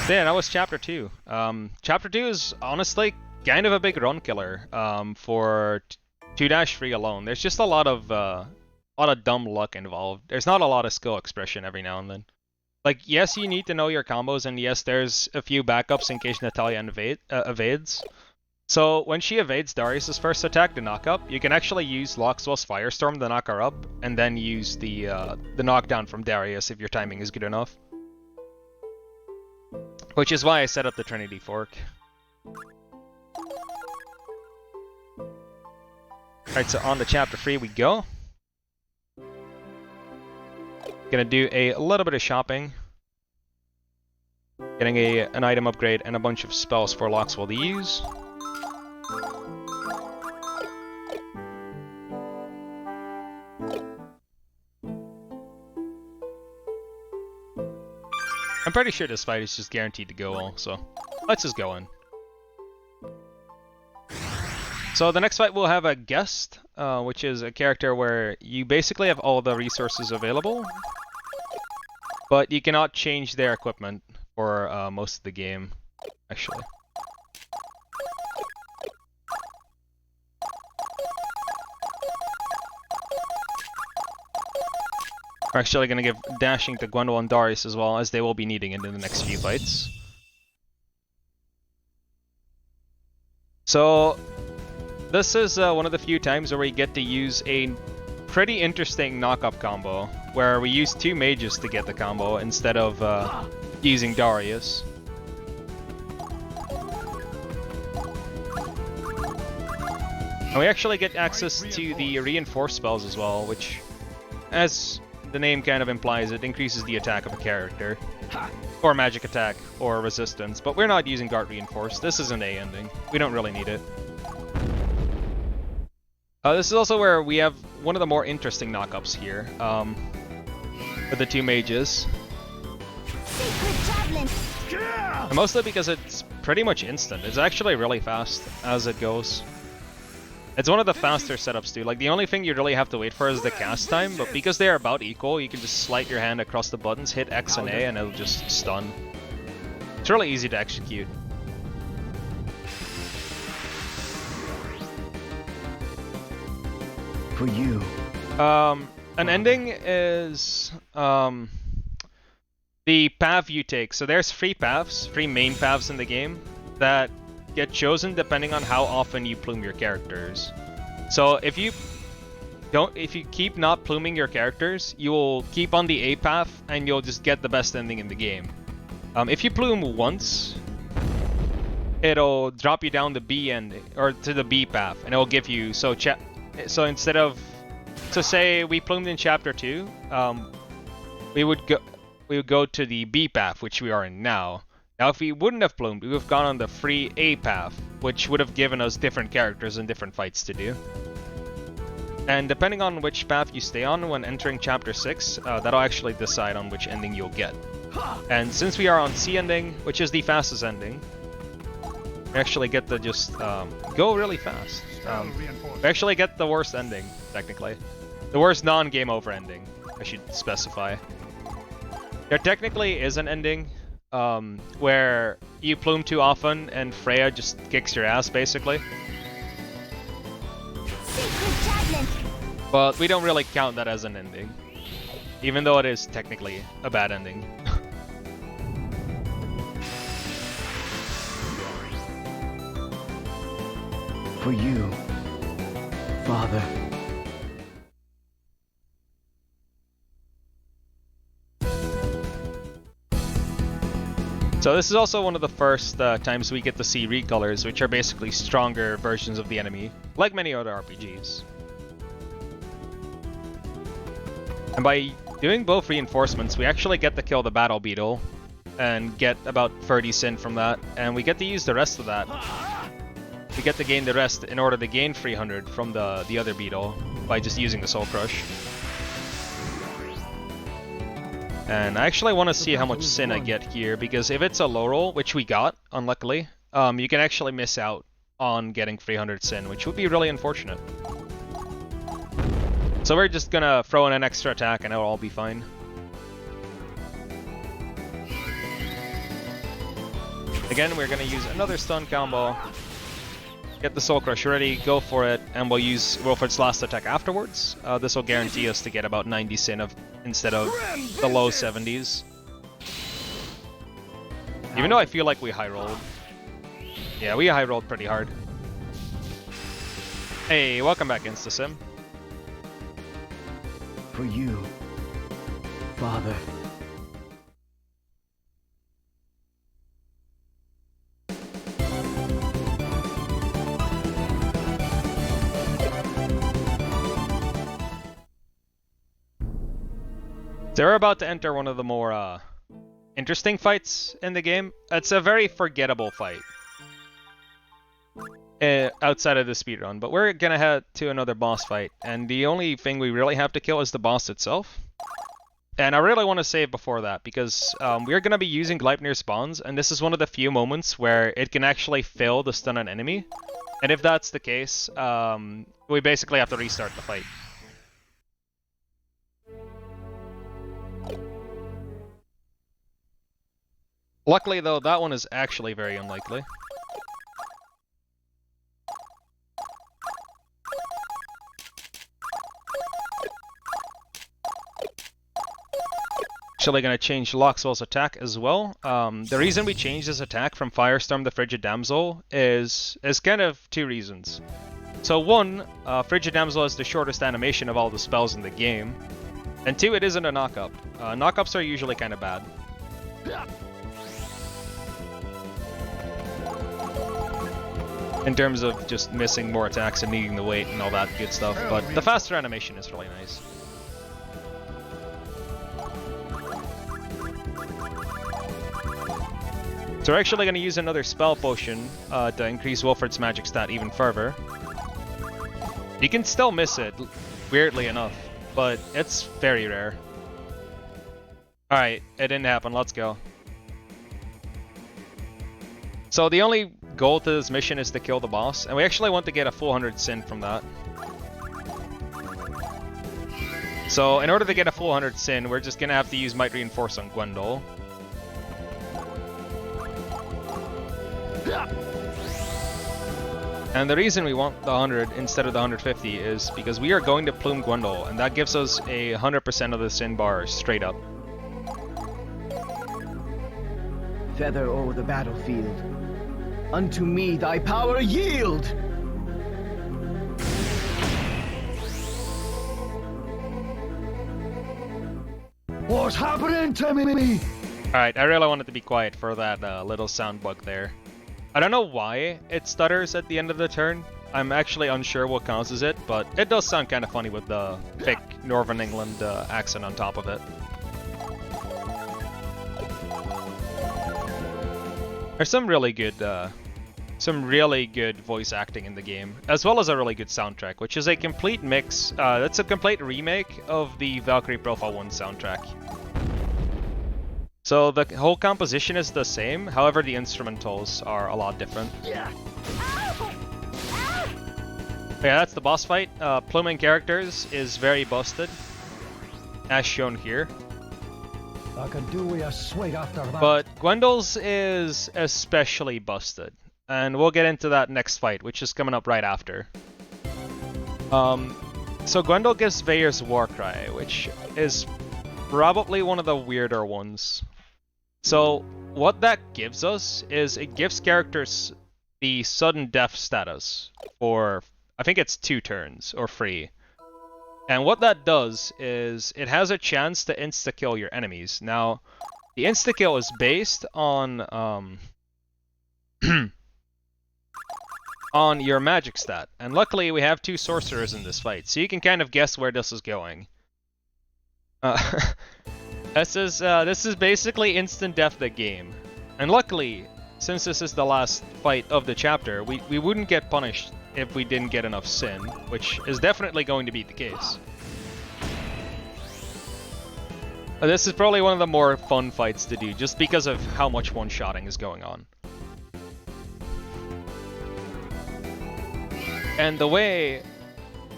Yeah, that was Chapter 2. Chapter 2 is honestly kind of a big run killer for 2-3 alone. There's just a lot of dumb luck involved. There's not a lot of skill expression every now and then. Like, yes, you need to know your combos, and yes, there's a few backups in case Natalia evades. So when she evades Darius' first attack, the knock-up, you can actually use Loxwell's Firestorm to knock her up, and then use the knockdown from Darius if your timing is good enough. Which is why I set up the Trinity Fork. Alright, so on to Chapter 3 we go. Gonna do a little bit of shopping. Getting an item upgrade and a bunch of spells for Loxwell to use. I'm pretty sure this fight is just guaranteed to go all, so let's just go in. So the next fight we'll have a guest, which is a character where you basically have all the resources available, but you cannot change their equipment for most of the game, actually. We're actually going to give dashing to Gwendolyn and Darius as well, as they will be needing it in the next few fights. So this is one of the few times where we get to use a pretty interesting knock-up combo, where we use 2 mages to get the combo instead of using Darius. And we actually get access to the reinforced spells as well, which, as the name kind of implies, it increases the attack of a character. Or magic attack, or resistance, but we're not using Guard Reinforced. This is an A ending. We don't really need it. This is also where we have one of the more interesting knockups here, with the 2 mages. And mostly because it's pretty much instant. It's actually really fast as it goes. It's one of the faster setups too. Like, the only thing you really have to wait for is the cast time, but because they are about equal, you can just slide your hand across the buttons, hit X and A, and it'll just stun. It's really easy to execute. For you. An ending is the path you take. So there's three main paths in the game that get chosen depending on how often you plume your characters. So if you keep not pluming your characters, you will keep on the A path and you'll just get the best ending in the game. If you plume once, it'll drop you down the B ending or to the B path, and it'll give you so instead of say we plumed in chapter 2, we would go to the B path, which we are in now. Now, if we wouldn't have plumed, we would have gone on the free A path, which would have given us different characters and different fights to do. And depending on which path you stay on when entering chapter 6, that'll actually decide on which ending you'll get. And since we are on C ending, which is the fastest ending, we actually get to just go really fast. We actually get the worst ending, technically. The worst non-game over ending, I should specify. There technically is an ending where you plume too often and Freya just kicks your ass, basically. But we don't really count that as an ending, even though it is technically a bad ending. For you, Father. So this is also one of the first times we get to see recolors, which are basically stronger versions of the enemy, like many other RPGs. And by doing both reinforcements, we actually get to kill the Battle Beetle and get about 30 sin from that, and we get to use the rest of that. We get to gain the rest in order to gain 300 from the other beetle by just using the Soul Crush. And I actually want to see how much sin I get here, because if it's a low roll, which we got, unluckily, you can actually miss out on getting 300 sin, which would be really unfortunate. So we're just gonna throw in an extra attack and it'll all be fine. Again, we're gonna use another stun combo. Get the Soul Crush ready, go for it, and we'll use Wilfred's last attack afterwards. This will guarantee us to get about 90 sin instead of the low 70s. Even though I feel like we high rolled. Yeah, we high rolled pretty hard. Hey, welcome back, InstaSim. For you, Father. They're about to enter one of the more interesting fights in the game. It's a very forgettable fight outside of the speedrun, but we're gonna head to another boss fight, and the only thing we really have to kill is the boss itself. And I really want to save before that, because we're gonna be using Gleipnir spawns, and this is one of the few moments where it can actually fail to stun an enemy. And if that's the case, we basically have to restart the fight. Luckily, though, that one is actually very unlikely. Actually going to change Loxwell's attack as well. The reason we changed his attack from Firestorm to Frigid Damsel is kind of two reasons. So one, Frigid Damsel is the shortest animation of all the spells in the game. And two, it isn't a knockup. Knockups are usually kind of bad. In terms of just missing more attacks and needing the weight and all that good stuff, but the faster animation is really nice. So we're actually going to use another spell potion to increase Wilfred's magic stat even further. You can still miss it, weirdly enough, but it's very rare. Alright, it didn't happen, let's go. So the only goal to this mission is to kill the boss, and we actually want to get a full 100 sin from that. So in order to get a full 100 sin, we're just gonna have to use Might Reinforce on Gwendol. And the reason we want the 100 instead of the 150 is because we are going to Plume Gwendol, and that gives us a 100% of the sin bar straight up. Feather o'er the battlefield. Unto me thy power yield! What's happening to me? Alright, I really wanted to be quiet for that little sound bug there. I don't know why it stutters at the end of the turn. I'm actually unsure what causes it, but it does sound kind of funny with the thick Northern England accent on top of it. There's some really good voice acting in the game, as well as a really good soundtrack, which is a complete mix. That's a complete remake of the Valkyrie Profile 1 soundtrack. So the whole composition is the same, however the instrumentals are a lot different. Yeah, that's the boss fight. Pluming characters is very busted, as shown here. I could do with a swig after that. But Gwendol's is especially busted, and we'll get into that next fight, which is coming up right after. So Gwendol gives Veyer's Warcry, which is probably one of the weirder ones. So what that gives us is it gives characters the sudden death status for, I think it's 2 turns or 3. And what that does is it has a chance to insta-kill your enemies. Now, the insta-kill is based on on your magic stat. And luckily we have 2 sorcerers in this fight, so you can kind of guess where this is going. This is basically instant death the game. And luckily, since this is the last fight of the chapter, we wouldn't get punished if we didn't get enough sin, which is definitely going to be the case. This is probably one of the more fun fights to do, just because of how much one-shotting is going on. And the way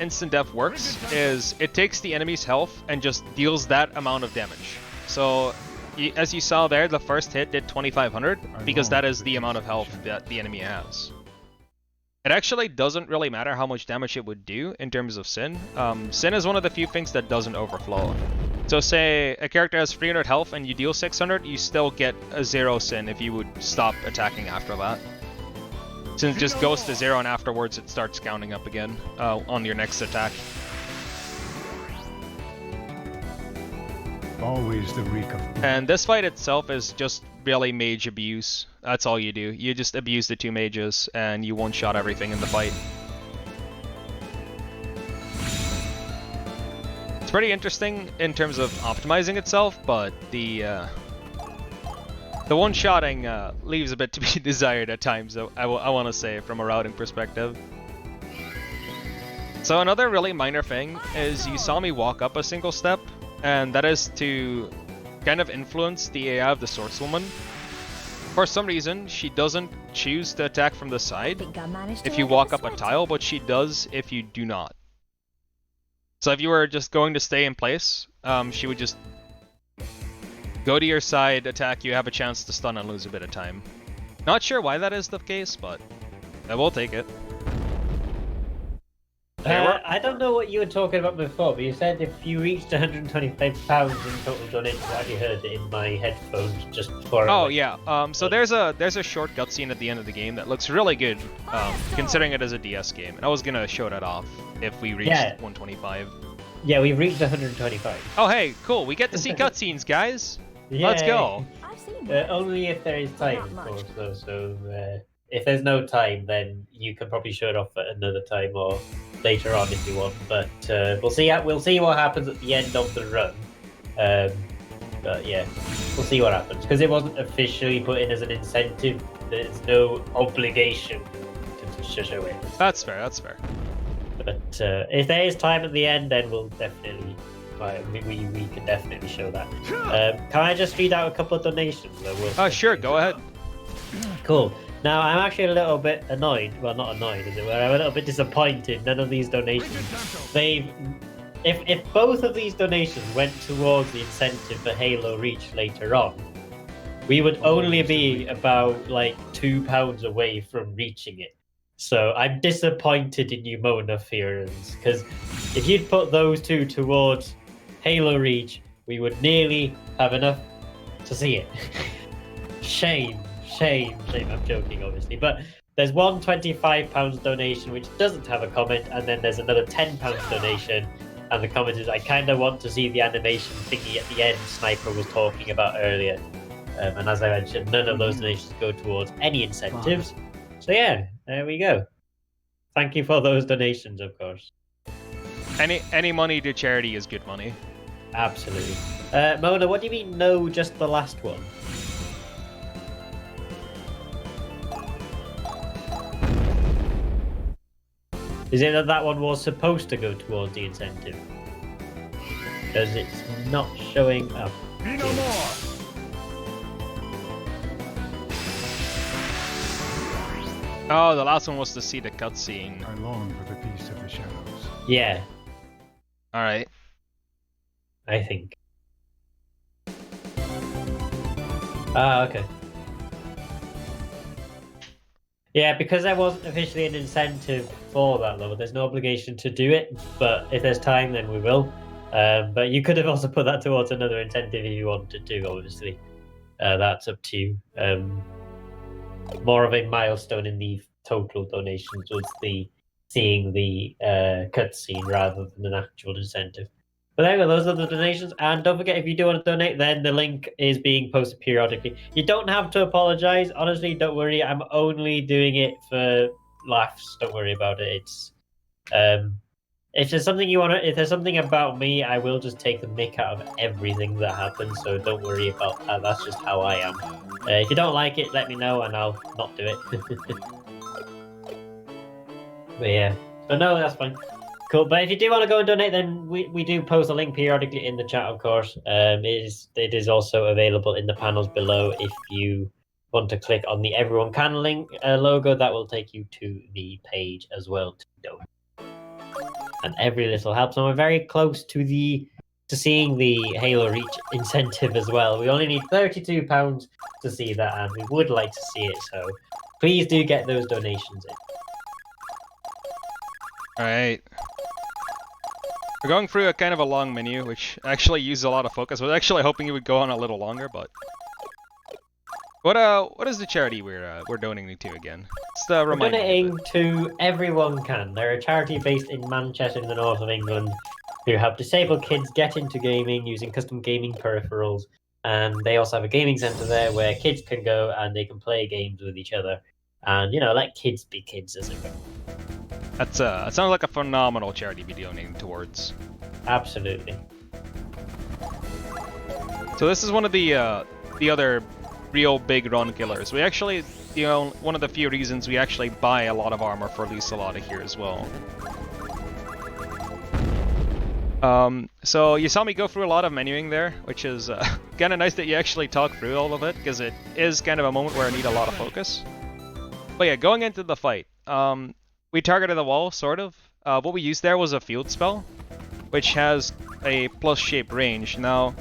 instant death works is it takes the enemy's health and just deals that amount of damage. So, as you saw there, the first hit did 2500, because that is the amount of health that the enemy has. It actually doesn't really matter how much damage it would do in terms of sin. Sin is one of the few things that doesn't overflow. So say a character has 300 health and you deal 600, you still get a 0 sin if you would stop attacking after that. Since it just goes to 0 and afterwards it starts counting up again on your next attack. Always the reek of... And this fight itself is just really mage abuse. That's all you do. You just abuse the 2 mages and you one-shot everything in the fight. It's pretty interesting in terms of optimizing itself, but the one-shotting leaves a bit to be desired at times, I want to say, from a routing perspective. So another really minor thing is you saw me walk up a single step, and that is to kind of influence the AI of the Swordswoman. For some reason, she doesn't choose to attack from the side if you walk up a tile, but she does if you do not. So if you were just going to stay in place, she would just go to your side, attack you, have a chance to stun and lose a bit of time. Not sure why that is the case, but I will take it. I don't know what you were talking about before, but you said if you reached £125 in total donations, I actually heard it in my headphones just before. Oh yeah, so there's a short cutscene at the end of the game that looks really good, considering it is a DS game, and I was gonna show that off if we reached 125. Yeah, we've reached 125. Oh hey, cool, we get to see cutscenes, guys! Let's go! Only if there is time, of course, though, so if there's no time, then you can probably show it off at another time or later on if you want. But we'll see what happens at the end of the run. But yeah, we'll see what happens because it wasn't officially put in as an incentive. There's no obligation to show it. That's fair. That's fair. But if there is time at the end, then we'll definitely. We can definitely show that. Can I just read out a couple of donations? Sure, go ahead. Cool. Now, I'm actually a little bit annoyed. Well, not annoyed, as it were. I'm a little bit disappointed. None of these donations. If both of these donations went towards the incentive for Halo Reach later on, we would only be about like £2 away from reaching it. So I'm disappointed in you, Mona Fearns, because if you'd put those two towards Halo Reach, we would nearly have enough to see it. Shame. I'm joking, obviously. But there's one £25 donation which doesn't have a comment, and then there's another £10 donation. And the comment is, I kind of want to see the animation thingy at the end Sniper was talking about earlier. And as I mentioned, none of those donations go towards any incentives. So yeah, there we go. Thank you for those donations, of course. Any money to charity is good money. Absolutely. Mona, what do you mean, no, just the last one? Is it that that one was supposed to go towards the incentive? Because it's not showing up. Be no more! Oh, the last one was to see the cutscene. I long for the peace of the shadows. Yeah, Alright. I think. Ah, okay. Yeah, because there wasn't officially an incentive for that level, there's no obligation to do it, but if there's time, then we will. But you could have also put that towards another incentive if you wanted to, obviously. That's up to you. More of a milestone in the total donations was the seeing the cutscene rather than an actual incentive. But there we go, those are the donations. And don't forget, if you do want to donate, then the link is being posted periodically. You don't have to apologize. Honestly, don't worry. I'm only doing it for laughs. Don't worry about it. It's if there's something you want to, if there's something about me, I will just take the mick out of everything that happens. So don't worry about that. That's just how I am. If you don't like it, let me know and I'll not do it. But yeah, but no, that's fine. Cool. But if you do want to go and donate, then we do post a link periodically in the chat, of course. It is also available in the panels below. If you want to click on the EveryoneCan link logo, that will take you to the page as well to donate. And every little helps. And we're very close to seeing the Halo Reach incentive as well. We only need £32 to see that, and we would like to see it. So please do get those donations in. Alright. We're going through a kind of a long menu, which actually uses a lot of focus. I was actually hoping it would go on a little longer, but... What is the charity we're donating to again? It's the We're reminder. donating to EveryoneCan. They're a charity based in Manchester in the north of England who help disabled kids get into gaming using custom gaming peripherals. And they also have a gaming centre there where kids can go and they can play games with each other. And, you know, let kids be kids as it goes. That sounds like a phenomenal charity to be donating towards. Absolutely. So this is one of the other real big run killers. We actually, one of the few reasons we actually buy a lot of armor for Lysalata here as well. So you saw me go through a lot of menuing there, which is kind of nice that you actually talk through all of it, because it is kind of a moment where I need a lot of focus. But yeah, going into the fight, we targeted the wall, sort of. What we used there was a field spell, which has a plus-shaped range. Now,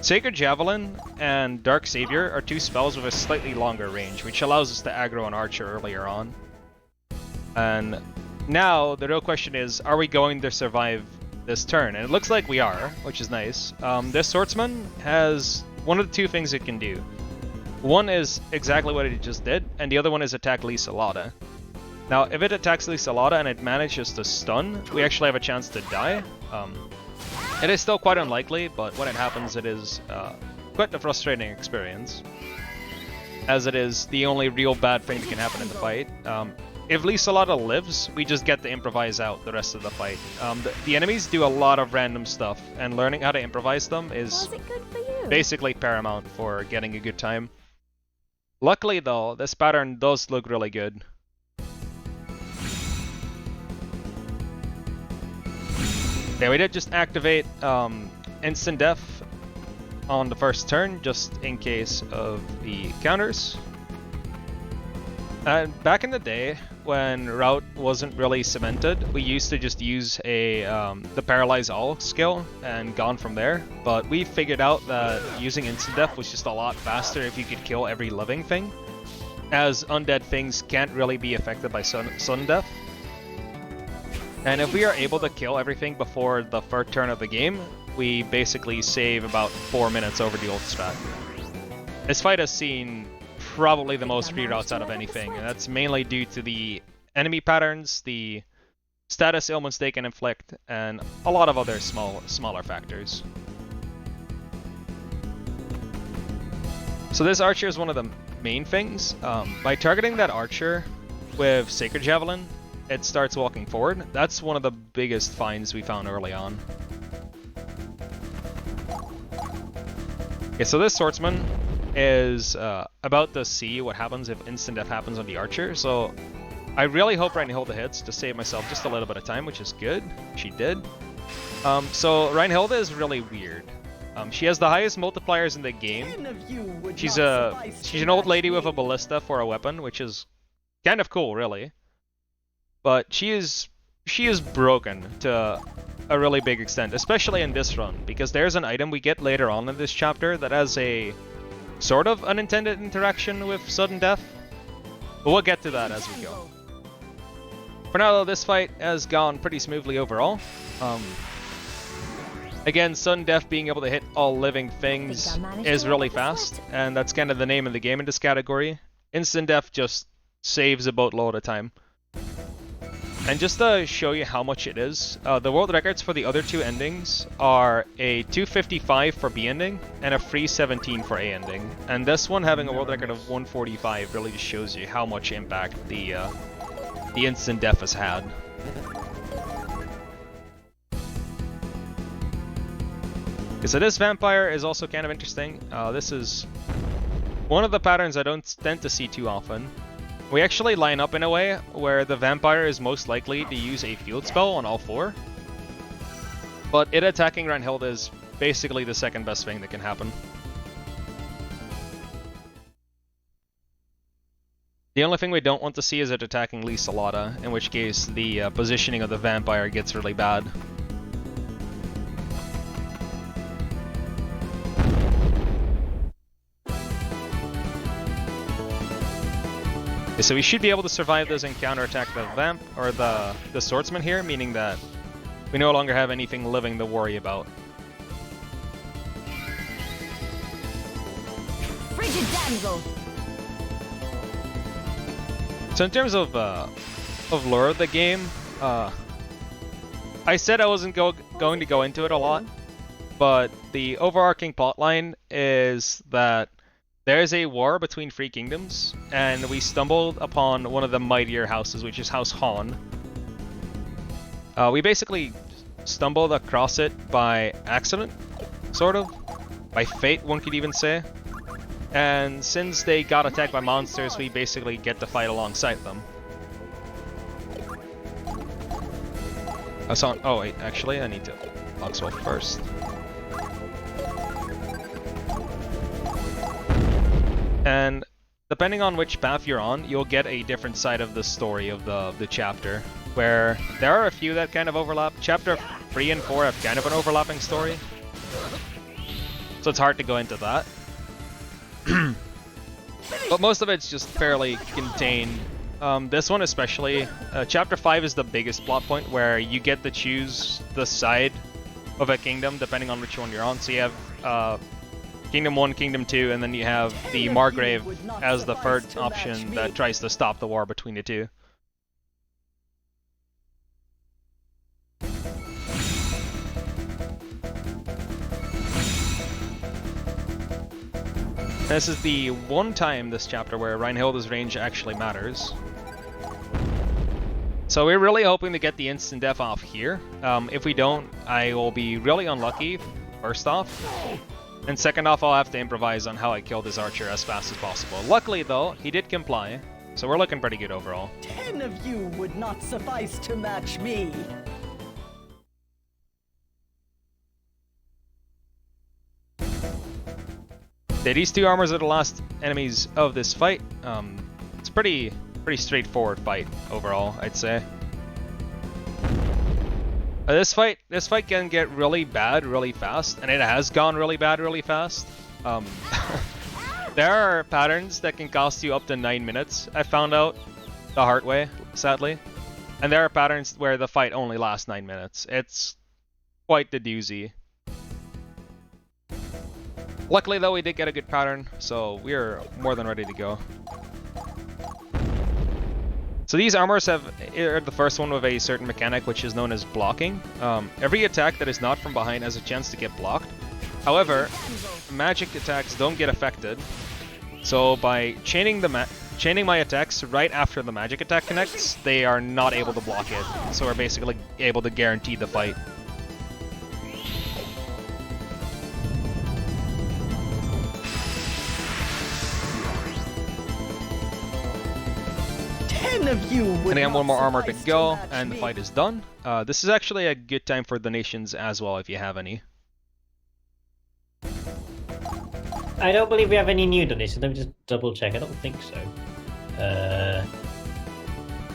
Sacred Javelin and Dark Savior are two spells with a slightly longer range, which allows us to aggro an archer earlier on. And now, the real question is, are we going to survive this turn? And it looks like we are, which is nice. This Swordsman has one of the two things it can do. One is exactly what it just did, and the other one is attack Lysalata. Now, if it attacks Lysalata and it manages to stun, we actually have a chance to die. It is still quite unlikely, but when it happens, it is quite a frustrating experience, as it is the only real bad thing that can happen in the fight. If Lysalata lives, we just get to improvise out the rest of the fight. The enemies do a lot of random stuff, and learning how to improvise them is basically paramount for getting a good time. Luckily though, this pattern does look really good. Yeah, we did just activate instant death on the first turn, just in case of the counters. And back in the day, when route wasn't really cemented, we used to just use the Paralyze All skill and gone from there. But we figured out that using instant death was just a lot faster if you could kill every living thing. as undead things can't really be affected by sudden death. And if we are able to kill everything before the first turn of the game, we basically save about 4 minutes over the old strat. This fight has seen probably the most reroutes out of anything, and that's mainly due to the enemy patterns, the status ailments they can inflict, and a lot of other smaller factors. So this archer is one of the main things. By targeting that archer with Sacred Javelin, it starts walking forward. That's one of the biggest finds we found early on. Okay, so this swordsman is about to see what happens if instant death happens on the archer. So I really hope Hilda hits to save myself just a little bit of time, which is good. She did. So Hilda is really weird. She has the highest multipliers in the game. She's an old lady with a ballista for a weapon, which is kind of cool, really. But she is broken to a really big extent, especially in this run, because there's an item we get later on in this chapter that has a sort of unintended interaction with sudden death. But we'll get to that as we go. For now, though, this fight has gone pretty smoothly overall. Again, sudden death being able to hit all living things is really fast, and that's kind of the name of the game in this category. Instant death just saves a boatload of time. And just to show you how much it is, the world records for the other two endings are a 255 for B ending and a 317 for A ending. And this one having a world record of 145 really just shows you how much impact the instant death has had. Okay, so this vampire is also kind of interesting. This is one of the patterns I don't tend to see too often. We actually line up in a way where the vampire is most likely to use a field spell on all four. But it attacking Hilda is basically the second best thing that can happen. The only thing we don't want to see is it attacking Lisalata, in which case the positioning of the vampire gets really bad. Okay, so we should be able to survive this and counterattack the vamp or the swordsman here, meaning that we no longer have anything living to worry about. Frigid damsel. So in terms of lore of the game, I said I wasn't going to go into it a lot, but the overarching plotline is that there is a war between three kingdoms, and we stumbled upon one of the mightier houses, which is House Han. We basically stumbled across it by accident, sort of. By fate, one could even say. And since they got attacked by monsters, we basically get to fight alongside them. Oh wait, actually I need to Oxwell first. And depending on which path you're on, you'll get a different side of the story of the chapter, where there are a few that kind of overlap. Chapter 3 and 4 have kind of an overlapping story, so it's hard to go into that. But most of it's just fairly contained. This one especially, Chapter 5 is the biggest plot point, where you get to choose the side of a kingdom depending on which one you're on. So you have Kingdom 1, Kingdom 2, and then you have the Margrave as the third option that tries to stop the war between the two. This is the one time this chapter where Reinhilda's range actually matters. So we're really hoping to get the instant death off here. If we don't, I will be really unlucky, first off. And second off, I'll have to improvise on how I kill this archer as fast as possible. Luckily though, he did comply, so we're looking pretty good overall. 10 of you would not suffice to match me. These two armors are the last enemies of this fight. It's pretty straightforward fight overall, I'd say. This fight can get really bad really fast, and it has gone really bad really fast. There are patterns that can cost you up to 9 minutes, I found out the hard way, sadly. And there are patterns where the fight only lasts 9 minutes. It's quite the doozy. Luckily though, we did get a good pattern, so we're more than ready to go. So these armors are the first one with a certain mechanic which is known as blocking. Every attack that is not from behind has a chance to get blocked. However, magic attacks don't get affected. So by chaining my attacks right after the magic attack connects, they are not able to block it. So we're basically able to guarantee the fight. Of you would And again, one more armor to suffice go, match and the me. fight is done. This is actually a good time for donations as well, if you have any. I don't believe we have any new donations. Let me just double check. I don't think so.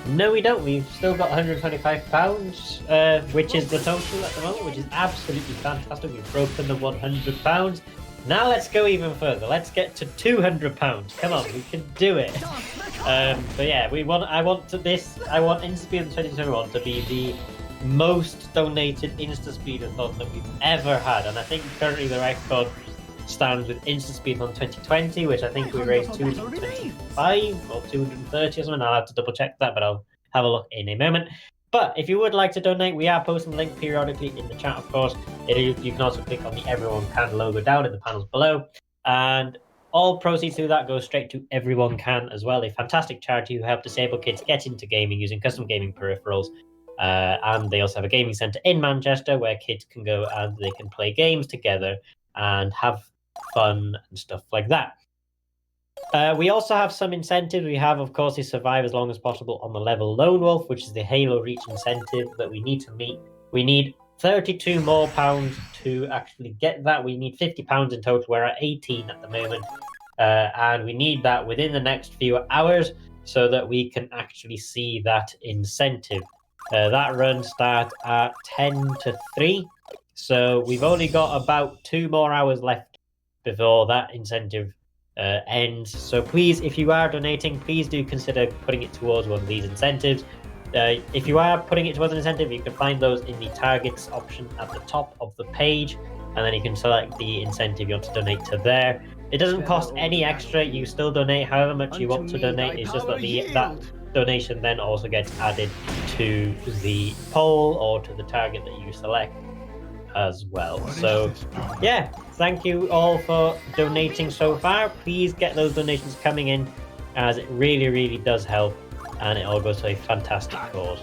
No, we don't. We've still got £125, which is the total at the moment, which is absolutely fantastic. We've broken the £100. Now let's go even further. Let's get to £200. Come on, we can do it. But yeah, I want InstaSpeedathon 2021 to be the most donated InstaSpeedathon that we've ever had, and I think currently the record stands with InstaSpeedathon 2020, which I think we raised 225 or 230 or something. I'll have to double check that, but I'll have a look in a moment. But if you would like to donate, we are posting the link periodically in the chat, of course. You can also click on the EveryoneCan logo down in the panels below. And all proceeds through that go straight to EveryoneCan as well, a fantastic charity who help disabled kids get into gaming using custom gaming peripherals. And they also have a gaming centre in Manchester where kids can go and they can play games together and have fun and stuff like that. We also have some incentives. We have, of course, the survive as long as possible on the level Lone Wolf, which is the Halo Reach incentive that we need to meet. We need 32 more pounds to actually get that. We need £50 in total. We're at 18 at the moment. And we need that within the next few hours so that we can actually see that incentive. That run starts at 10 to 3. So we've only got about 2 more hours left before that incentive ends. So please, if you are donating, please do consider putting it towards one of these incentives. If you are putting it towards an incentive, you can find those in the targets option at the top of the page, and then you can select the incentive you want to donate to there. It doesn't cost any extra. You still donate however much you want to donate. It's just that that donation then also gets added to the poll or to the target that you select as well. So yeah, thank you all for donating so far. Please get those donations coming in, as it really does help, and it all goes to a fantastic cause.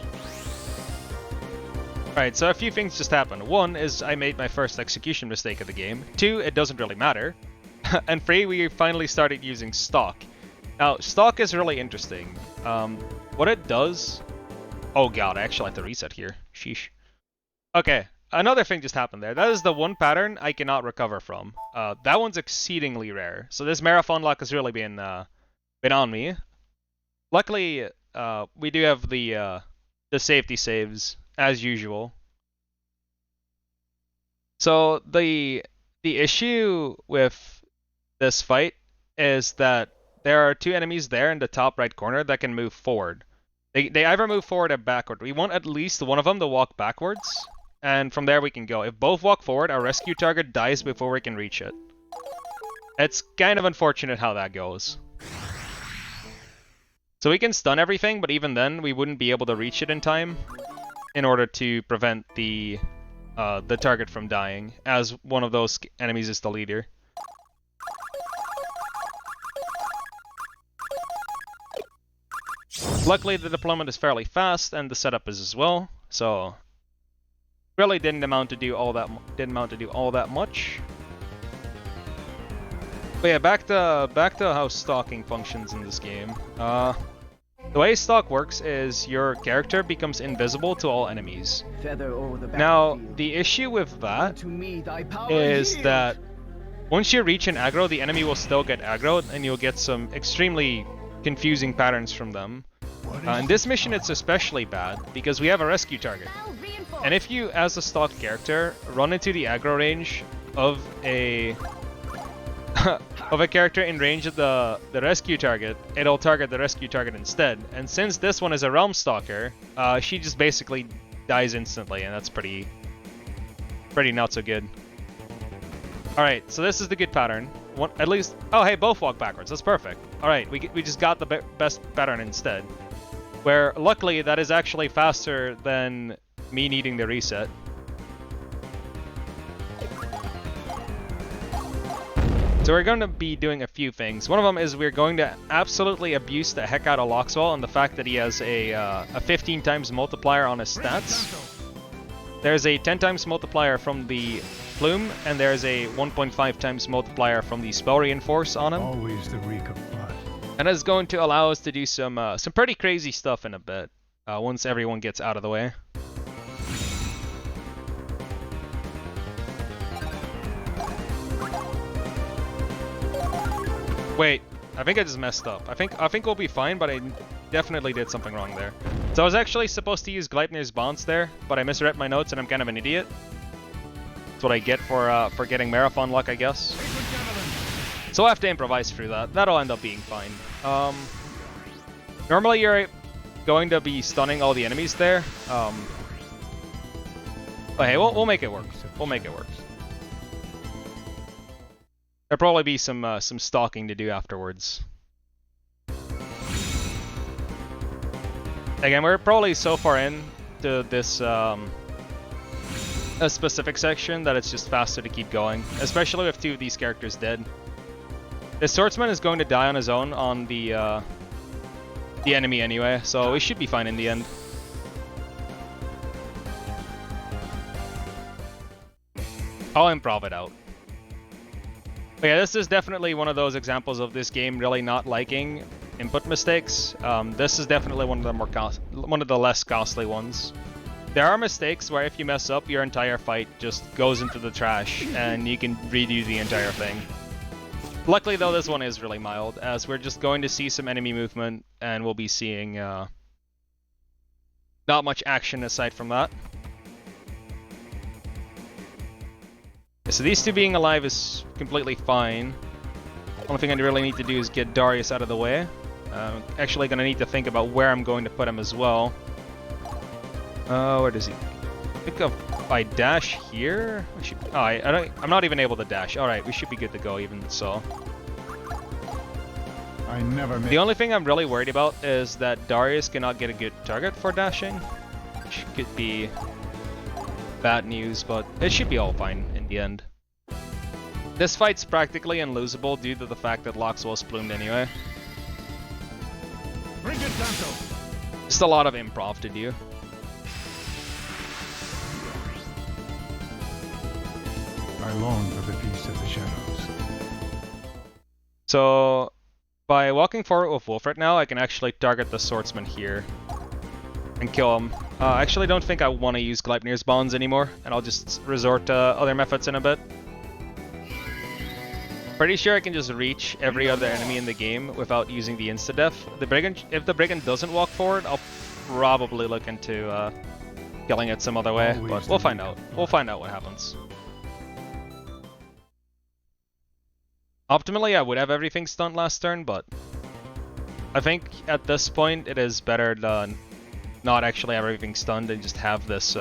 Alright, so a few things just happened. One is I made my first execution mistake of the game. 2, it doesn't really matter. And 3, we finally started using stock. Now, stock is really interesting. What it does... Oh god, I actually have to reset here. Sheesh. Okay, another thing just happened there. That is the one pattern I cannot recover from. That one's exceedingly rare. So this marathon luck has really been on me. Luckily, we do have the safety saves as usual. So the issue with this fight is that there are 2 enemies there in the top right corner that can move forward. They either move forward or backward. We want at least one of them to walk backwards, and from there we can go. If both walk forward, our rescue target dies before we can reach it. It's kind of unfortunate how that goes. So we can stun everything, but even then we wouldn't be able to reach it in time in order to prevent the target from dying, as one of those enemies is the leader. Luckily, the deployment is fairly fast, and the setup is as well. So, really didn't amount to do all that much. But yeah, back to how stalking functions in this game. The way stalk works is your character becomes invisible to all enemies. Now, the issue with that is that once you reach an aggro, the enemy will still get aggroed, and you'll get some extremely confusing patterns from them. In this mission, it's especially bad because we have a rescue target. And if you, as a stalk character, run into the aggro range of a of a character in range of the rescue target, it'll target the rescue target instead. And since this one is a Realm Stalker, she just basically dies instantly, and that's pretty not so good. Alright, so this is the good pattern. One, at least... Oh, hey, both walk backwards. That's perfect. Alright, we just got the best pattern instead. Where, luckily, that is actually faster than me needing the reset. So we're going to be doing a few things. One of them is we're going to absolutely abuse the heck out of Loxwell and the fact that he has a 15 times multiplier on his stats. There's a 10 times multiplier from the Plume, and there's a 1.5 times multiplier from the Spell Reinforce on him. Always the reek of blood. And it's going to allow us to do some pretty crazy stuff in a bit, once everyone gets out of the way. Wait, I think I just messed up. I think we'll be fine, but I definitely did something wrong there. So I was actually supposed to use Gleipnir's Bonds there, but I misread my notes and I'm kind of an idiot. That's what I get for getting Marathon luck, I guess. So I'll have to improvise through that. That'll end up being fine. Normally you're going to be stunning all the enemies there. But hey, we'll make it work. We'll make it work. There'll probably be some stalking to do afterwards. Again, we're probably so far into this a specific section that it's just faster to keep going, especially with two of these characters dead. The swordsman is going to die on his own on the enemy anyway, so we should be fine in the end. I'll improv it out. But yeah, this is definitely one of those examples of this game really not liking input mistakes. This is definitely one of the less costly ones. There are mistakes where if you mess up, your entire fight just goes into the trash and you can redo the entire thing. Luckily though, this one is really mild, as we're just going to see some enemy movement and we'll be seeing not much action aside from that. So these two being alive is completely fine. Only thing I really need to do is get Darius out of the way. Actually gonna need to think about where I'm going to put him as well. Where does he? I think if I dash here, I'm not even able to dash. All right, we should be good to go even so. I never The only thing I'm really worried about is that Darius cannot get a good target for dashing, which could be bad news, but it should be all fine in the end. This fight's practically unlosable due to the fact that Loxwell's plumed anyway. Just a lot of improv to do. I long for the peace of the shadows. So, by walking forward with Wolfred now, I can actually target the swordsman here and kill him. I actually don't think I want to use Gleipnir's Bonds anymore, and I'll just resort to other methods in a bit. Pretty sure I can just reach every other enemy in the game without using the insta-death. If the Brigand doesn't walk forward, I'll probably look into killing it some other way, but we'll find out. We'll find out what happens. Optimally, I would have everything stunned last turn, but I think at this point it is better to not actually have everything stunned and just have this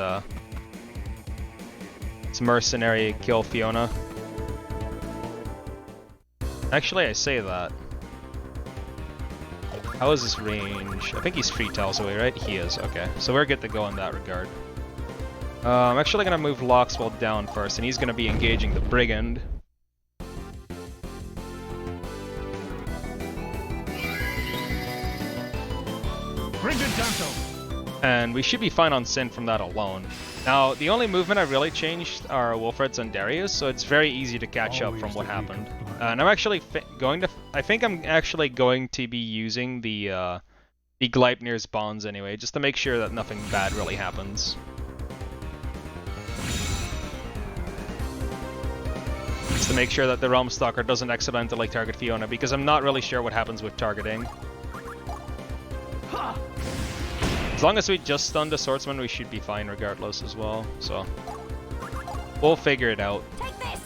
mercenary kill Fiona. Actually, I say that. How is this range? I think he's 3 tiles away, right? He is, okay. So we're good to go in that regard. I'm actually going to move Loxwell down first, and he's going to be engaging the Brigand. And we should be fine on Sin from that alone. Now, the only movement I really changed are Wolfred's and Darius, so it's very easy to catch up from what happened. And I'm actually I think I'm actually going to be using the Gleipnir's Bonds anyway, just to make sure that nothing bad really happens. Just to make sure that the Realm Stalker doesn't accidentally target Fiona, because I'm not really sure what happens with targeting. As long as we just stun the swordsman, we should be fine regardless as well, so we'll figure it out. Take this.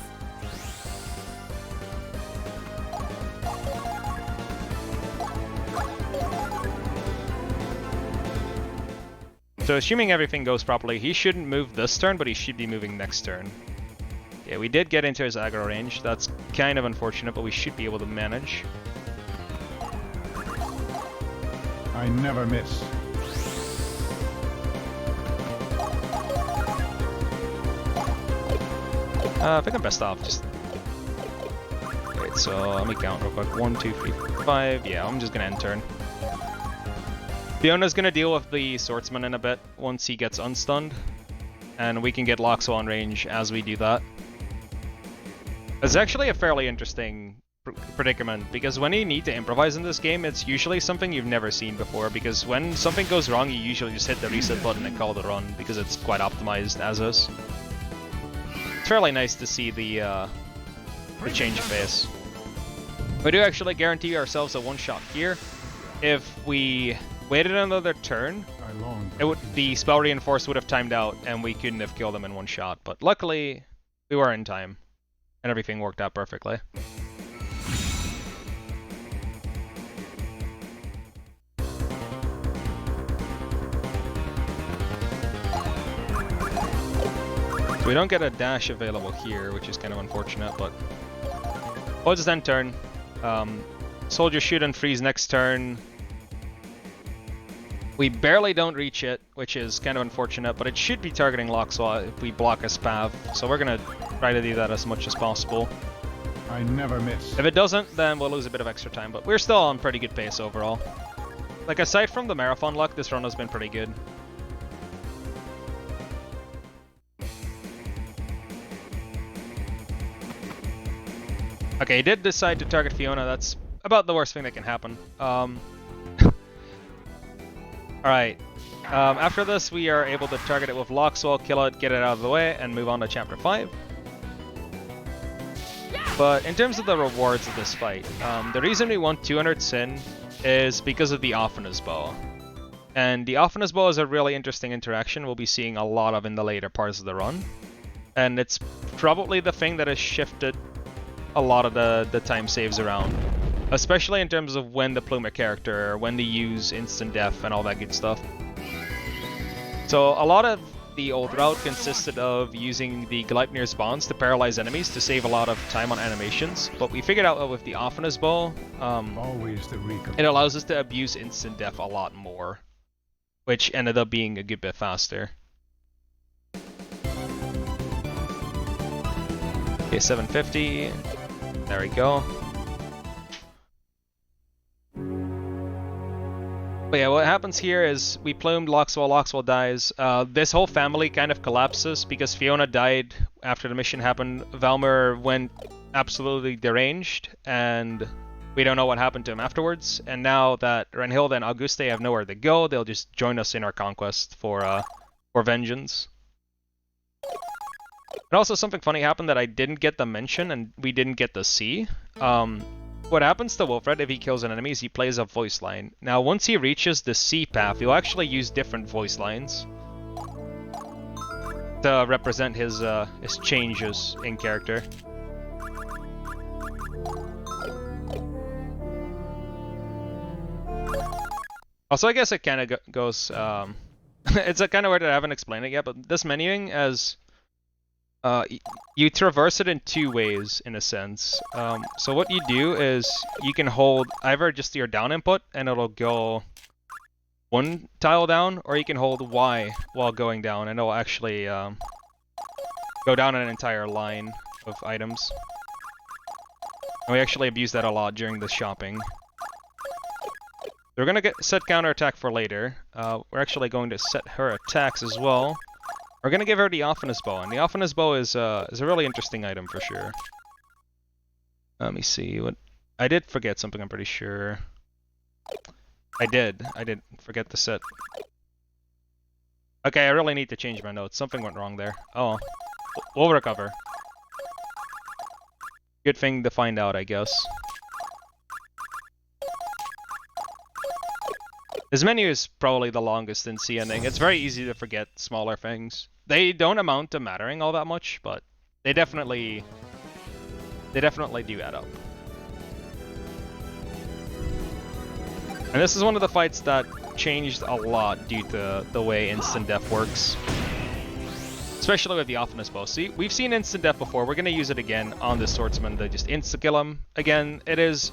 So assuming everything goes properly, he shouldn't move this turn, but he should be moving next turn. Yeah, we did get into his aggro range. That's kind of unfortunate, but we should be able to manage. I never miss. I think I'm best off just... Wait, so let me count real quick. 1, 2, 3, 4, 5. Yeah, I'm just gonna end turn. Fiona's gonna deal with the swordsman in a bit once he gets unstunned. And we can get Loxo on range as we do that. It's actually a fairly interesting predicament, because when you need to improvise in this game, it's usually something you've never seen before, because when something goes wrong, you usually just hit the reset button and call it a run, because it's quite optimized as is. It's fairly nice to see the change of pace. We do actually guarantee ourselves a one-shot here. If we waited another turn, the spell reinforce would have timed out and we couldn't have killed them in one shot, but luckily we were in time and everything worked out perfectly. We don't get a dash available here, which is kind of unfortunate, but we'll just end turn. Soldier shoot and freeze next turn. We barely don't reach it, which is kind of unfortunate, but it should be targeting Loxo if we block a spav, so we're gonna try to do that as much as possible. I never miss. If it doesn't, then we'll lose a bit of extra time, but we're still on pretty good pace overall. Like, aside from the marathon luck, this run has been pretty good. Okay, he did decide to target Fiona. That's about the worst thing that can happen. Alright, after this we are able to target it with Loxo, kill it, get it out of the way, and move on to Chapter 5. But in terms of the rewards of this fight, the reason we want 200 Sin is because of the Offenus Bow. And the Offenus Bow is a really interesting interaction we'll be seeing a lot of in the later parts of the run. And it's probably the thing that has shifted a lot of the time saves around. Especially in terms of when to plume a character, when to use instant death and all that good stuff. So a lot of the old route consisted of using the Gleipnir's bonds to paralyze enemies to save a lot of time on animations, but we figured out that with the Offenus Bow, it allows us to abuse instant death a lot more, which ended up being a good bit faster. Okay, 750, there we go. But yeah, what happens here is we plumed Loxo, Loxo dies. This whole family kind of collapses because Fiona died after the mission happened. Valmir went absolutely deranged, and we don't know what happened to him afterwards. And now that Renhilda and Auguste have nowhere to go, they'll just join us in our conquest for vengeance. And also something funny happened that I didn't get to mention and we didn't get to see. What happens to Wilfred if he kills an enemy is he plays a voice line. Now, once he reaches the C path, he'll actually use different voice lines to represent his changes in character. Also, I guess it kind of goes... it's a kind of weird that I haven't explained it yet, but this menuing as... you traverse it in two ways, in a sense. So what you do is you can hold either just your down input and it'll go one tile down, or you can hold Y while going down and it'll actually go down an entire line of items. And we actually abuse that a lot during the shopping. We're gonna set counterattack for later. We're actually going to set her attacks as well. We're gonna give her the Offenus Bow, and the Offenus Bow is a really interesting item for sure. Let me see what I did forget something. I'm pretty sure I did forget to set. Okay, I really need to change my notes. Something went wrong there. Oh, we'll recover. Good thing to find out, I guess. This menu is probably the longest in CNing. It's very easy to forget smaller things. They don't amount to mattering all that much, but they definitely do add up. And this is one of the fights that changed a lot due to the way instant death works. Especially with the Oftenest bow. See, we've seen instant death before. We're going to use it again on this swordsman to just insta-kill him. Again, it is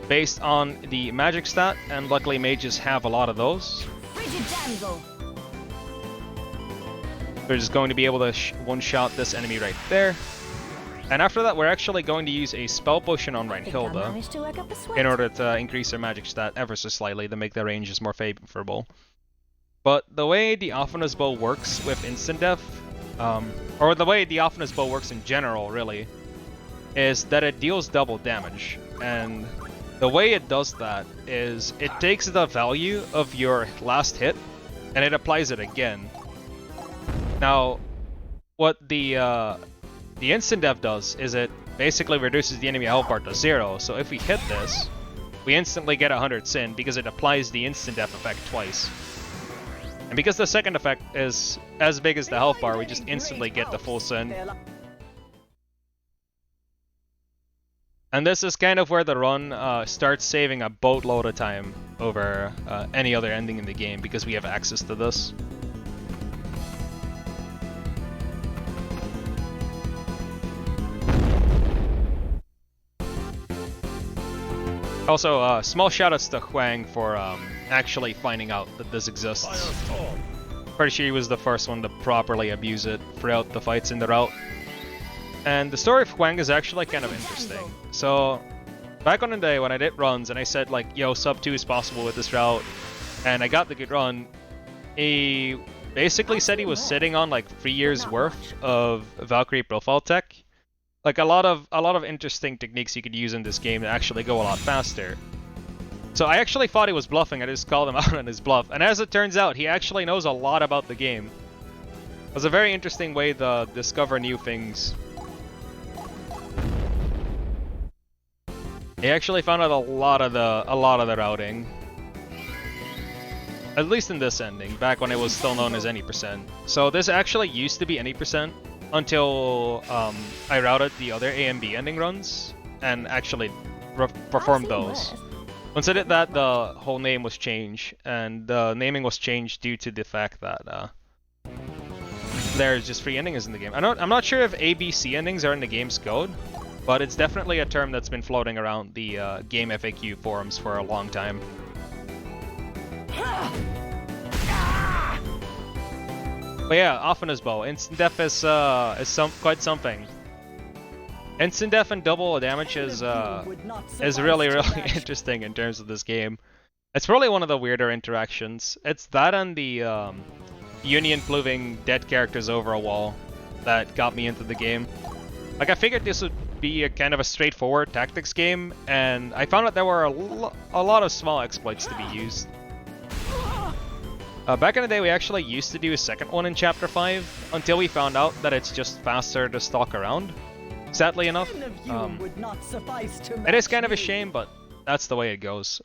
based on the magic stat, and luckily mages have a lot of those. We're just going to be able to one-shot this enemy right there. And after that, we're actually going to use a spell potion on right Hilda in order to increase her magic stat ever so slightly to make the ranges more favorable. But the way the Oftenest bow works with instant death, or the way the Oftenest bow works in general, really, is that it deals double damage. And the way it does that is it takes the value of your last hit and it applies it again. Now, what the instant death does is it basically reduces the enemy health bar to 0. So if we hit this, we instantly get 100 sin because it applies the instant death effect twice. And because the second effect is as big as the health bar, we just instantly get the full sin. And this is kind of where the run starts saving a boatload of time over any other ending in the game because we have access to this. Also, small shoutouts to Huang for actually finding out that this exists. Pretty sure he was the first one to properly abuse it throughout the fights in the route. And the story of Huang is actually kind of interesting. So, back on the day when I did runs and I said like, yo, sub 2 is possible with this route, and I got the good run, he basically said he was sitting on like 3 years worth of Valkyrie profile tech. Like a lot of interesting techniques you could use in this game to actually go a lot faster. So I actually thought he was bluffing. I just called him out on his bluff. And as it turns out, he actually knows a lot about the game. It was a very interesting way to discover new things. He actually found out a lot of the routing. At least in this ending, back when it was still known as any %. So this actually used to be any % until I routed the other A and B ending runs and actually performed those. Once I did that, the whole name was changed, and the naming was changed due to the fact that there's just 3 endings in the game. I'm not sure if A, B, C endings are in the game's code, but it's definitely a term that's been floating around the game FAQ forums for a long time. But yeah, Oftenest bow. Instant death is quite something. Instant death and double damage is really interesting in terms of this game. It's probably one of the weirder interactions. It's that and the Union pluving dead characters over a wall that got me into the game. Like I figured this would be a kind of a straightforward tactics game, and I found that there were a lot of small exploits to be used. Back in the day, we actually used to do a second one in Chapter 5, until we found out that it's just faster to stalk around. Sadly enough. It is kind of a shame, but that's the way it goes.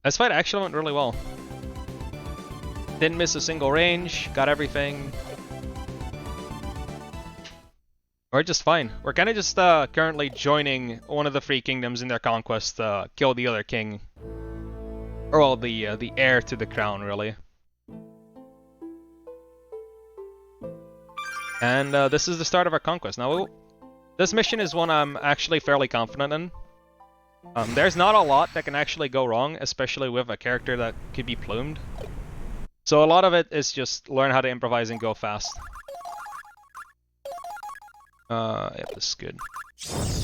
This fight actually went really well. Didn't miss a single range, got everything. We're just fine. We're kind of just currently joining one of the 3 kingdoms in their conquest to kill the other king. Or well, the heir to the crown, really. And this is the start of our conquest. Now, this mission is one I'm actually fairly confident in. There's not a lot that can actually go wrong, especially with a character that could be plumed. So a lot of it is just learn how to improvise and go fast. Yep, this is good.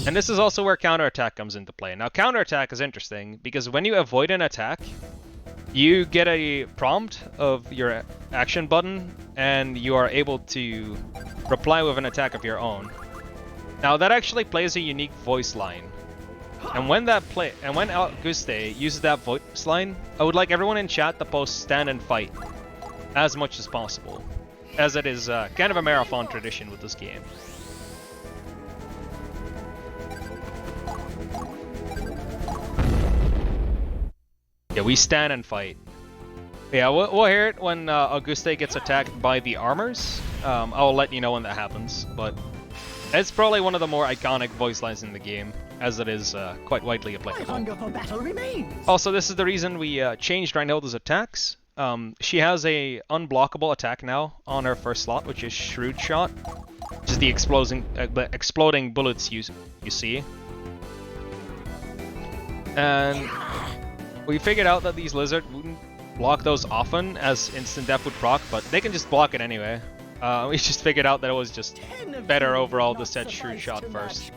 And this is also where counterattack comes into play. Now, counterattack is interesting because when you avoid an attack, you get a prompt of your action button, and you are able to reply with an attack of your own. Now, that actually plays a unique voice line. And when Auguste uses that voice line, I would like everyone in chat to post stand and fight as much as possible, as it is kind of a marathon tradition with this game. Yeah, we stand and fight. Yeah, we'll hear it when Auguste gets attacked by the armors. I'll let you know when that happens, but it's probably one of the more iconic voice lines in the game. as it is quite widely My applicable. hunger for battle remains. Also, this is the reason we changed Reinhilda's attacks. She has a unblockable attack now on her first slot, which is Shrewd Shot, which is the exploding bullets you see. And we figured out that these lizards wouldn't block those often, as instant death would proc, but they can just block it anyway. We just figured out that it was just better overall to set Shrewd Shot first.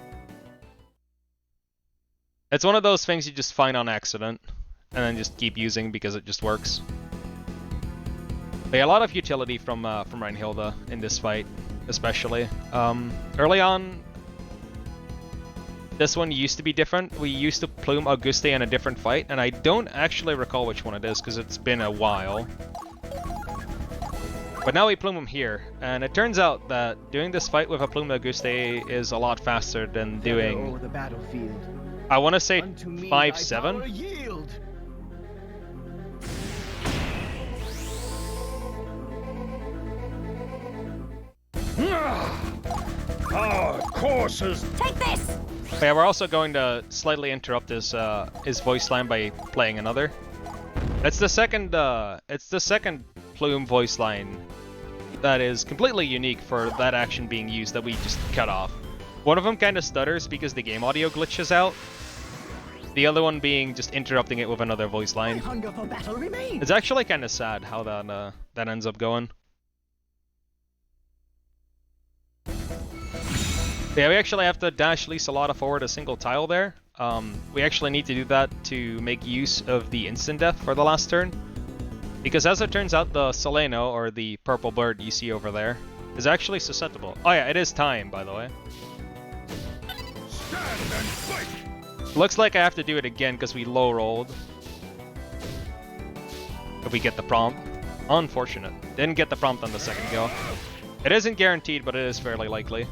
It's one of those things you just find on accident, and then just keep using because it just works. But yeah, a lot of utility from Reinhilda in this fight, especially. Early on, this one used to be different. We used to plume Auguste in a different fight, and I don't actually recall which one it is because it's been a while. But now we plume him here, and it turns out that doing this fight with a plume Auguste is a lot faster than doing, Over the battlefield. I want to say Unto me thy 5-7. power yield. Our courses. Take this! But yeah, we're also going to slightly interrupt his voice line by playing another. It's the second plume voice line that is completely unique for that action being used that we just cut off. One of them kind of stutters because the game audio glitches out. The other one being just interrupting it with another voice My line. hunger for battle remains. It's actually kind of sad how that ends up going. Yeah, we actually have to dash Lisalata forward a single tile there. We actually need to do that to make use of the instant death for the last turn. Because as it turns out, the Soleno, or the purple bird you see over there, is actually susceptible. Oh yeah, it is time, by the way. Stand and fight. Looks like I have to do it again because we low rolled. If we get the prompt. Unfortunate. Didn't get the prompt on the second go. It isn't guaranteed, but it is fairly likely.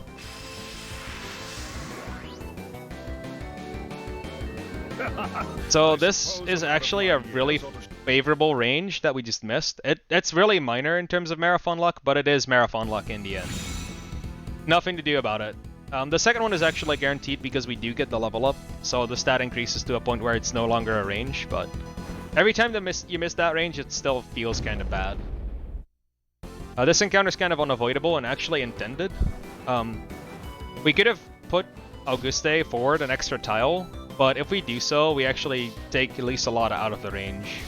So this is actually a really favorable range that we just missed. It's really minor in terms of marathon luck, but it is marathon luck in the end. Nothing to do about it. The second one is actually guaranteed because we do get the level up, so the stat increases to a point where it's no longer a range, but every time you miss that range, it still feels kind of bad. This encounter is kind of unavoidable and actually intended. We could have put Auguste forward an extra tile, but if we do so, we actually take Lisalata out of the range.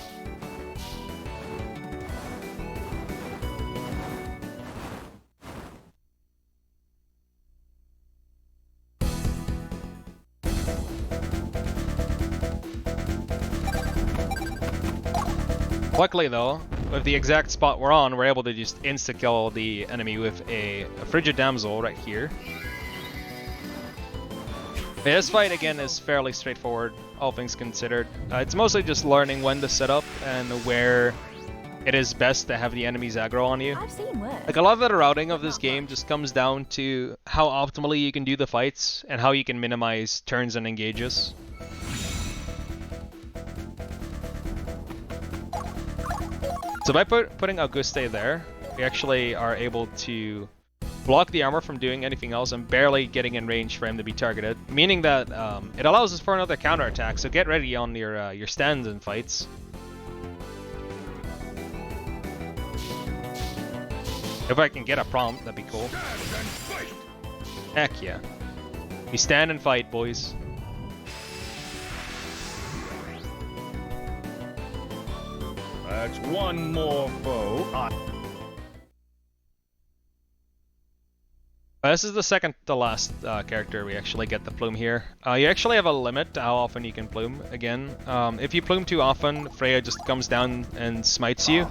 Luckily though, with the exact spot we're on, we're able to just insta-kill the enemy with a Frigid Damsel right here. This fight again is fairly straightforward, all things considered. It's mostly just learning when to set up and where it is best to have the enemies aggro on you. I've seen worse. Like a lot of the routing of this game just comes down to how optimally you can do the fights and how you can minimize turns and engages. So by putting Auguste there, we actually are able to block the armor from doing anything else and barely getting in range for him to be targeted, meaning that it allows us for another counterattack, so get ready on your stands and fights. If I can get a prompt, that'd be cool. Heck yeah. We stand and fight, boys. That's one more foe. This is the second to last character we actually get the plume here. You actually have a limit to how often you can plume again. If you plume too often, Freya just comes down and smites you,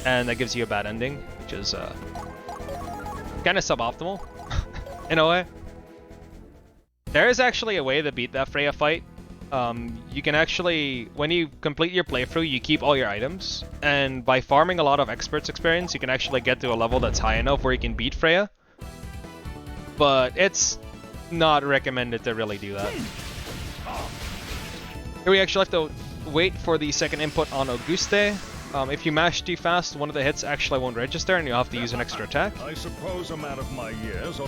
and that gives you a bad ending, which is kind of suboptimal in a way. There is actually a way to beat that Freya fight. You can actually, when you complete your playthrough, you keep all your items, and by farming a lot of experts experience, you can actually get to a level that's high enough where you can beat Freya. But it's not recommended to really do that. Here we actually have to wait for the second input on Auguste. If you mash too fast, one of the hits actually won't register and you'll have to use an extra attack. I suppose I'm out of my years.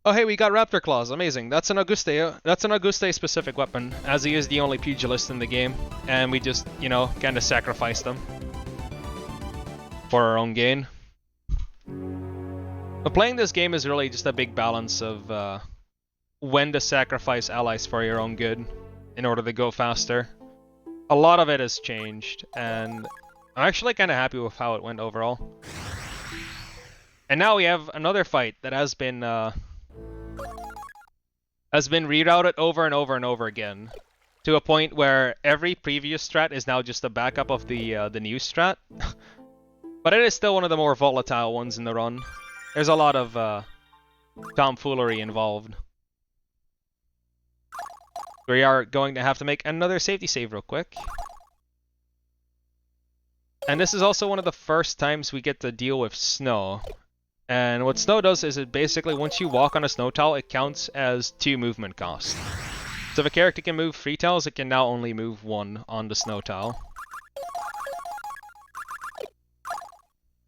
Oh hey, we got Raptor Claws, amazing. That's an Auguste specific weapon, as he is the only pugilist in the game, and we just, you know, kind of sacrifice them for our own gain. But playing this game is really just a big balance of when to sacrifice allies for your own good in order to go faster. A lot of it has changed, and I'm actually kind of happy with how it went overall. And now we have another fight that has been rerouted over and over and over again, to a point where every previous strat is now just a backup of the new strat. But it is still one of the more volatile ones in the run. There's a lot of tomfoolery involved. We are going to have to make another safety save real quick. And this is also one of the first times we get to deal with snow. And what snow does is it basically, once you walk on a snow tile, it counts as 2 movement cost. So if a character can move 3 tiles, it can now only move 1 on the snow tile.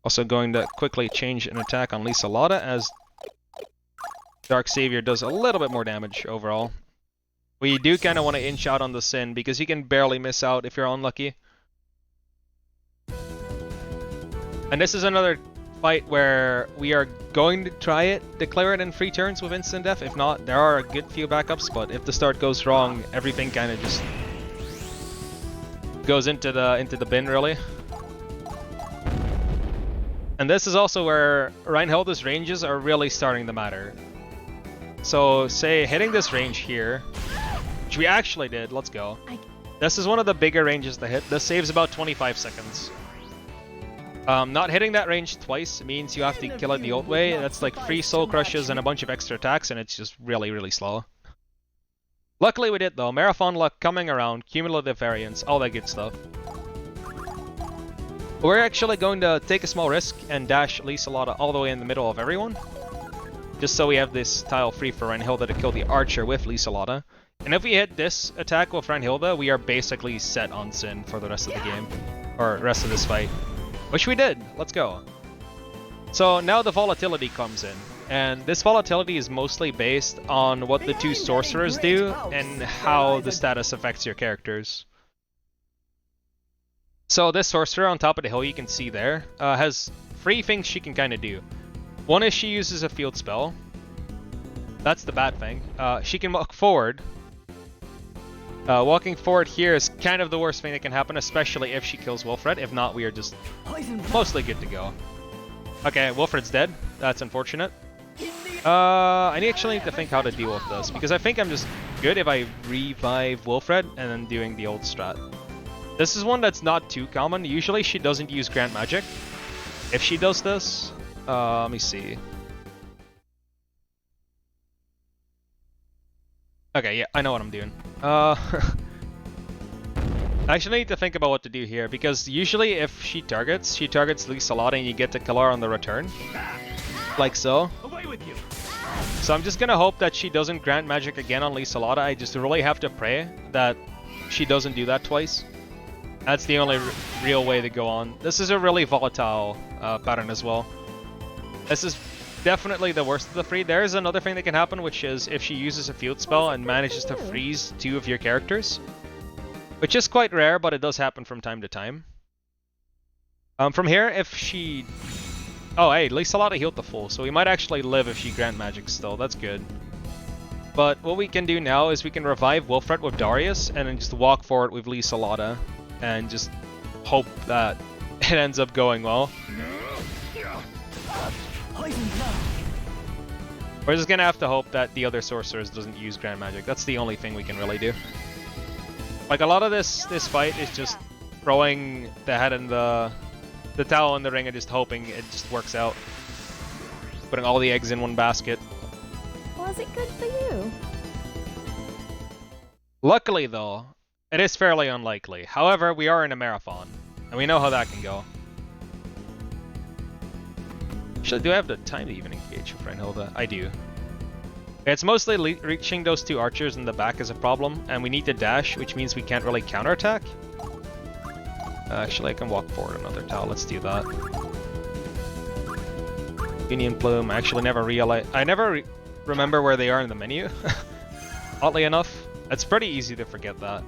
Also going to quickly change an attack on Lisa Lotta, as Dark Savior does a little bit more damage overall. We do kind of want to inch out on the Sin, because you can barely miss out if you're unlucky. And this is another fight where we are going to try it, declare it in 3 turns with instant death. If not, there are a good few backups, but if the start goes wrong, everything kind of just goes into the bin, really. And this is also where Reinhilda's ranges are really starting to matter. So, say hitting this range here, which we actually did, let's go. This is one of the bigger ranges to hit. This saves about 25 seconds. Not hitting that range twice means you have to kill it the old way. That's like 3 soul crushes and a bunch of extra attacks, and it's just really, really slow. Luckily we did though. Marathon luck coming around, cumulative variance, all that good stuff. We're actually going to take a small risk and dash Lisa Lotta all the way in the middle of everyone, just so we have this tile free for Reinhilda to kill the archer with Lisa Lotta. And if we hit this attack with Reinhilda, we are basically set on Sin for the rest of the game, or rest of this fight. Which we did! Let's go! So now the volatility comes in, and this volatility is mostly based on what the 2 sorcerers do and how the status affects your characters. So this sorcerer on top of the hill you can see there has 3 things she can kind of do. One is she uses a field spell. That's the bad thing. She can walk forward. Walking forward here is kind of the worst thing that can happen, especially if she kills Wilfred. If not, we are just mostly good to go. Okay, Wilfred's dead. That's unfortunate. I actually need to think how to deal with this, because I think I'm just good if I revive Wilfred and then doing the old strat. This is one that's not too common. Usually she doesn't use Grant Magic. If she does this, let me see. Okay, yeah, I know what I'm doing. I actually need to think about what to do here, because usually if she targets Lisa Lotta and you get to kill her on the return. Like so. So I'm just gonna hope that she doesn't Grant Magic again on Lisa Lotta. I just really have to pray that she doesn't do that twice. That's the only real way to go on. This is a really volatile pattern as well. This is definitely the worst of the 3. There is another thing that can happen, which is if she uses a field spell and manages to freeze 2 of your characters. Which is quite rare, but it does happen from time to time. From here, if she... Oh, hey, Lisa Lotta healed the full, so we might actually live if she Grant Magic still. That's good. But what we can do now is we can revive Wilfred with Darius and then just walk forward with Lisa Lotta and just hope that it ends up going well. We're just gonna have to hope that the other sorcerers doesn't use Grant Magic. That's the only thing we can really do. Like, a lot of this fight is just throwing the head in the towel in the ring and just hoping it just works out. Putting all the eggs in one basket. Was it good for you? Luckily though, it is fairly unlikely. However, we are in a marathon, and we know how that can go. Actually, do I have the time to even engage with Reinhilda? I do. It's mostly reaching those 2 archers in the back is a problem, and we need to dash, which means we can't really counterattack. Actually, I can walk forward another tile. Let's do that. Union Plume. I actually never realized... remember where they are in the menu. Oddly enough, it's pretty easy to forget that.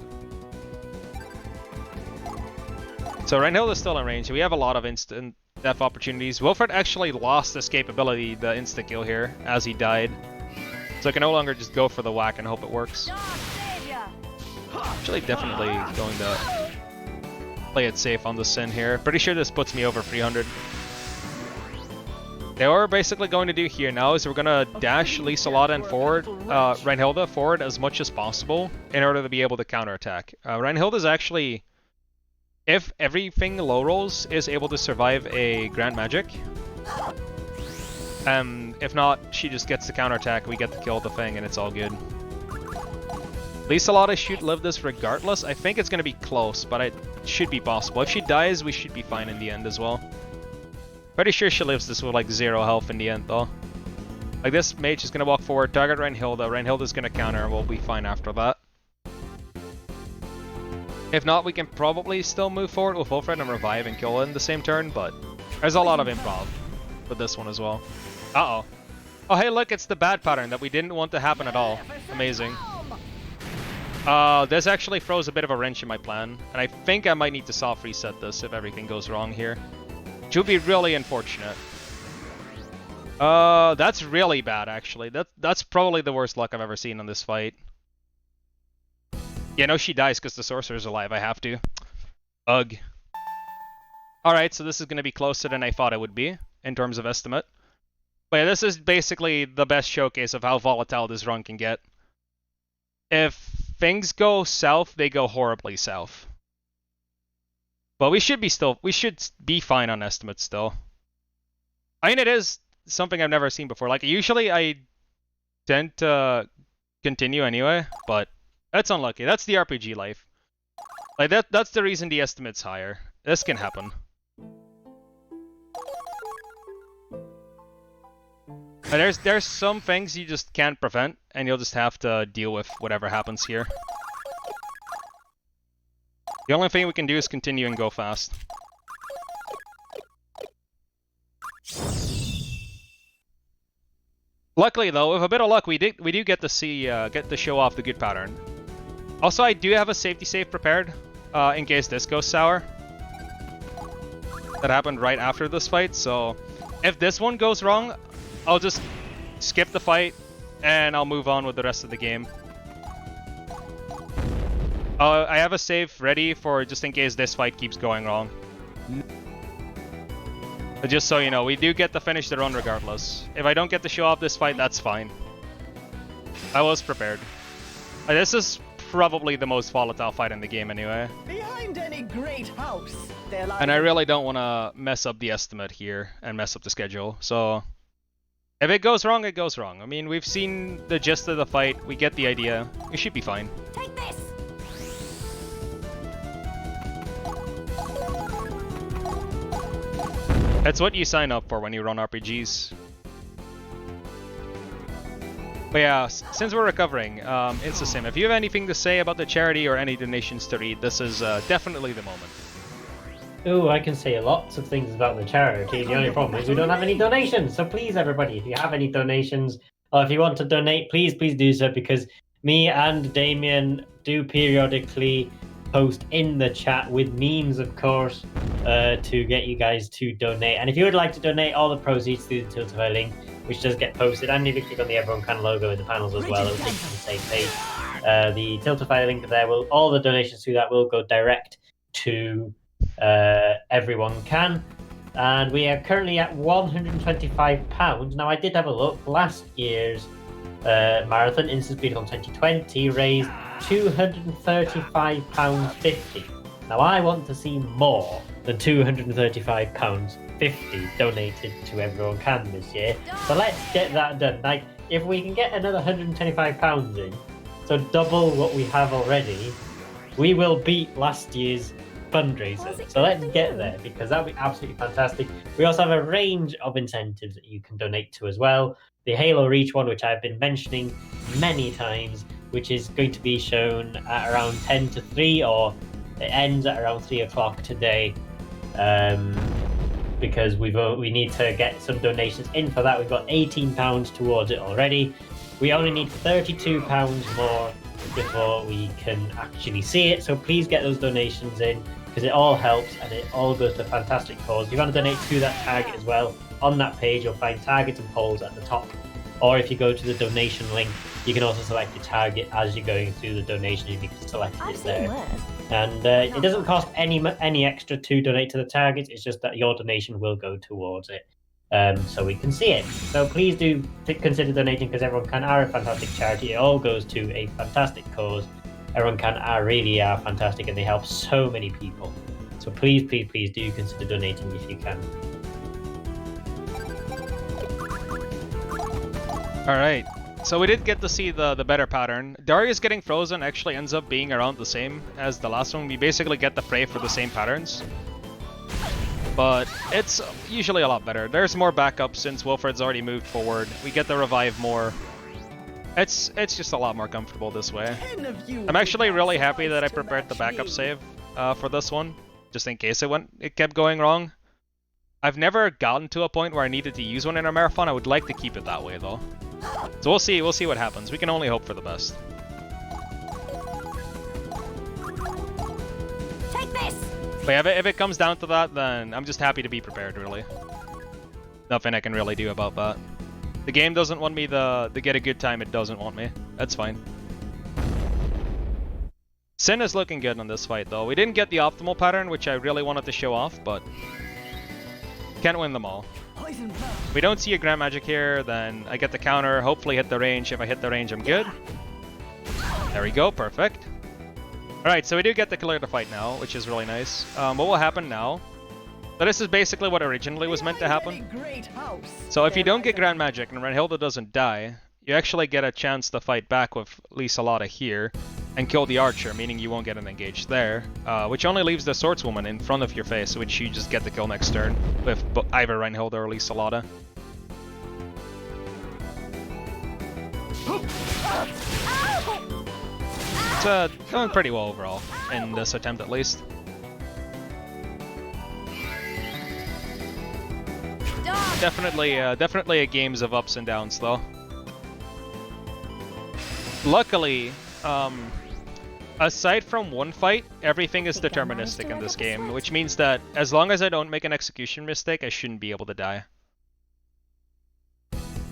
So Hilda's still in range. We have a lot of instant death opportunities. Wilfred actually lost this capability, the insta-kill here, as he died. So I can no longer just go for the whack and hope it works. Actually, definitely going to play it safe on the Sin here. Pretty sure this puts me over 300. What we're basically going to do here now is we're going to dash Lieselot and forward, Reinhilda forward as much as possible in order to be able to counterattack. Reinhilda's actually, if everything low rolls, is able to survive a Grand Magic. If not, she just gets the counterattack, we get the kill with the thing, and it's all good. Lieselot should live this regardless. I think it's going to be close, but it should be possible. If she dies, we should be fine in the end as well. Pretty sure she lives this with like 0 health in the end though. Like this mage is going to walk forward, target Reinhilda. Reinhilda's going to counter and we'll be fine after that. If not, we can probably still move forward with Wilfred and revive and kill in the same turn, but there's a lot of improv with this one as well. Uh-oh. Oh hey look, it's the bad pattern that we didn't want to happen at all. Amazing. This actually throws a bit of a wrench in my plan, and I think I might need to soft reset this if everything goes wrong here. Which would be really unfortunate. That's really bad actually. That's probably the worst luck I've ever seen on this fight. Yeah, no, she dies because the sorcerer's alive. I have to. Ugh. Alright, so this is going to be closer than I thought it would be in terms of estimate. But yeah, this is basically the best showcase of how volatile this run can get. If things go south, they go horribly south. But we should be fine on estimates still. I mean, it is something I've never seen before. Like, usually I tend to continue anyway, but that's unlucky. That's the RPG life. Like, that's the reason the estimate's higher. This can happen. But there's some things you just can't prevent, and you'll just have to deal with whatever happens here. The only thing we can do is continue and go fast. Luckily though, with a bit of luck, we do get to see get to show off the good pattern. Also, I do have a safety save prepared in case this goes sour. That happened right after this fight, so if this one goes wrong, I'll just skip the fight and I'll move on with the rest of the game. I have a save ready for just in case this fight keeps going wrong. But just so you know, we do get to finish the run regardless. If I don't get to show off this fight, that's fine. I was prepared. This is probably the most volatile fight in the game anyway. Behind any great house, there lies... And I really don't want to mess up the estimate here and mess up the schedule, so... If it goes wrong, it goes wrong. I mean, we've seen the gist of the fight, we get the idea. We should be fine. Take this! That's what you sign up for when you run RPGs. But yeah, since we're recovering, InstaSim, if you have anything to say about the charity or any donations to read, this is definitely the moment. Oh, I can say lots of things about the charity. The only problem is we don't have any donations. So please, everybody, if you have any donations or if you want to donate, please do so, because me and Damien do periodically post in the chat with memes, of course, to get you guys to donate. And if you would like to donate all the proceeds through the Tiltify link, which does get posted, and if you click on the EveryoneCan logo in the panels as well, it will take you to the same page. The Tiltify link there, all the donations through that will go direct to EveryoneCan. And we are currently at £125. Now, I did have a look. Last year's marathon, InstaSpeedathon 2020, raised £235.50. Now, I want to see more than £235.50 donated to EveryoneCan this year. So let's get that done. Like, if we can get another £125 in, so double what we have already, we will beat last year's fundraiser. So let's get there, because that would be absolutely fantastic. We also have a range of incentives that you can donate to as well. The Halo Reach one, which I've been mentioning many times, which is going to be shown at around 10 to 3, or it ends at around 3 o'clock today. because we need to get some donations in for that. We've got £18 towards it already. We only need £32 more before we can actually see it. So please get those donations in, because it all helps and it all goes to a fantastic cause. If you want to donate to that target as well, on that page you'll find targets and polls at the top. Or if you go to the donation link, you can also select your target as you're going through the donation. You can select it there. And it doesn't cost any extra to donate to the targets. It's just that your donation will go towards it, so we can see it. So please do consider donating, because EveryoneCan are a fantastic charity. It all goes to a fantastic cause. EveryoneCan really are fantastic, and they help so many people. So please do consider donating if you can. Alright, so we did get to see the better pattern. Darius getting frozen actually ends up being around the same as the last one. We basically get the fray for the same patterns, but it's usually a lot better. There's more backup since Wilfred's already moved forward. We get the revive more. It's just a lot more comfortable this way. I'm actually really happy that I prepared the backup save for this one, just in case it kept going wrong. I've never gotten to a point where I needed to use one in a marathon. I would like to keep it that way though. So we'll see what happens. We can only hope for the best. Take this. But yeah, if it comes down to that, then I'm just happy to be prepared, really. Nothing I can really do about that. The game doesn't want me to get a good time, it doesn't want me. That's fine. Sin is looking good on this fight though. We didn't get the optimal pattern, which I really wanted to show off, but can't win them all. If we don't see a Grand Magic here, then I get the counter, hopefully hit the range. If I hit the range, I'm good. There we go, perfect. Alright, so we do get to clear the fight now, which is really nice. What will happen now? So this is basically what originally was meant to happen. So if you don't get Grand Magic and Hilda doesn't die, you actually get a chance to fight back with Lysalata here and kill the archer, meaning you won't get an engage there, which only leaves the swordswoman in front of your face, which you just get the kill next turn with either Reinhilda or Lysalata. It's going pretty well overall, in this attempt at least. Definitely a games of ups and downs though. Luckily, aside from one fight, everything is deterministic in this game, which means that as long as I don't make an execution mistake, I shouldn't be able to die.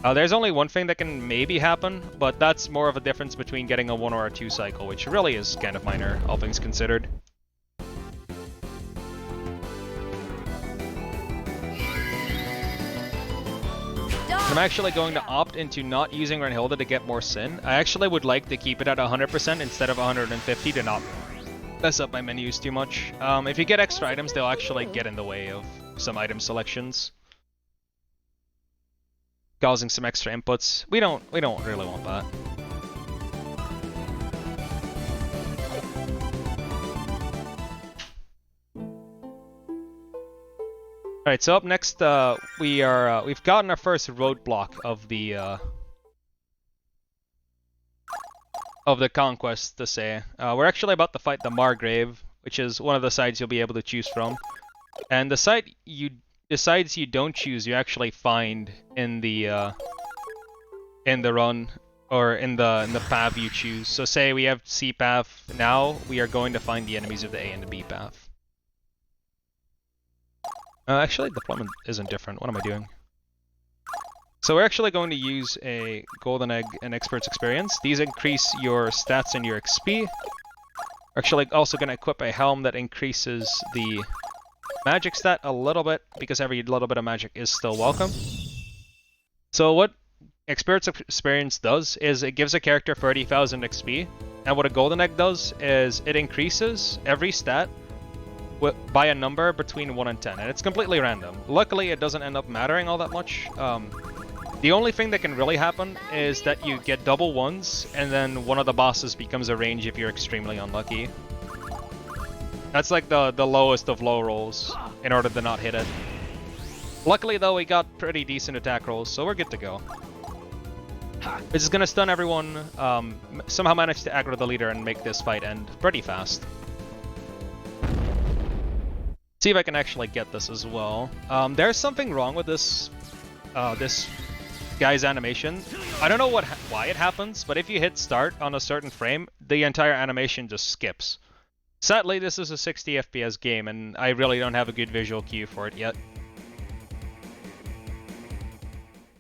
There's only one thing that can maybe happen, but that's more of a difference between getting a 1 or a 2 cycle, which really is kind of minor, all things considered. I'm actually going to opt into not using Reinhilda to get more Sin. I actually would like to keep it at 100% instead of 150 to not mess up my menus too much. If you get extra items, they'll actually get in the way of some item selections, causing some extra inputs. We don't really want that. Alright, so up next, we've gotten our first roadblock of the conquest, to say. We're actually about to fight the Margrave, which is one of the sides you'll be able to choose from. And the sides you don't choose, you actually find in the run, or in the path you choose. So say we have C path now, we are going to find the enemies of the A and the B path. Actually, deployment isn't different. What am I doing? So we're actually going to use a Golden Egg and Expert's Experience. These increase your stats and your XP. We're actually also going to equip a helm that increases the magic stat a little bit, because every little bit of magic is still welcome. So what Expert's Experience does is it gives a character 30,000 XP, and what a Golden Egg does is it increases every stat by a number between 1 and 10, and it's completely random. Luckily, it doesn't end up mattering all that much. The only thing that can really happen is that you get double ones, and then one of the bosses becomes a range if you're extremely unlucky. That's like the lowest of low rolls in order to not hit it. Luckily though, we got pretty decent attack rolls, so we're good to go. We're just gonna stun everyone, somehow manage to aggro the leader and make this fight end pretty fast. See if I can actually get this as well. There's something wrong with this this guy's animation. I don't know why it happens, but if you hit start on a certain frame, the entire animation just skips. Sadly, this is a 60 FPS game, and I really don't have a good visual cue for it yet.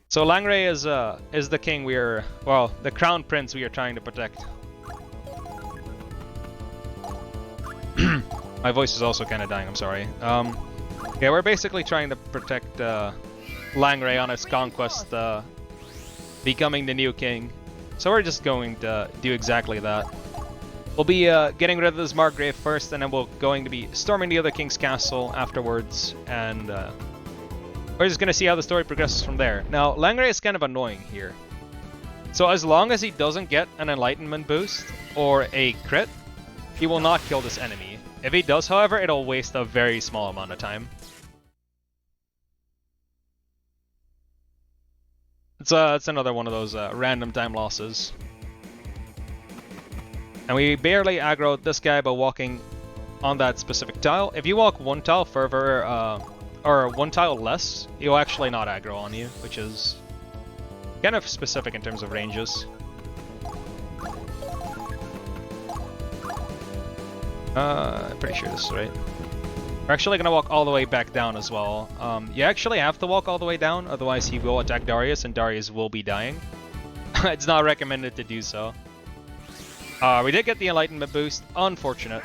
So Langray is the king the crown prince we are trying to protect. My voice is also kind of dying, I'm sorry. Yeah, we're basically trying to protect Langray on his conquest, becoming the new king. So we're just going to do exactly that. We'll be getting rid of this Margrave first, and then we're going to be storming the other king's castle afterwards, and we're just going to see how the story progresses from there. Now, Langray is kind of annoying here. So as long as he doesn't get an enlightenment boost or a crit, he will not kill this enemy. If he does, however, it'll waste a very small amount of time. It's another one of those random time losses. And we barely aggroed this guy by walking on that specific tile. If you walk one tile further, or one tile less, he'll actually not aggro on you, which is kind of specific in terms of ranges. I'm pretty sure this is right. We're actually going to walk all the way back down as well. You actually have to walk all the way down, otherwise he will attack Darius and Darius will be dying. It's not recommended to do so. We did get the enlightenment boost. Unfortunate.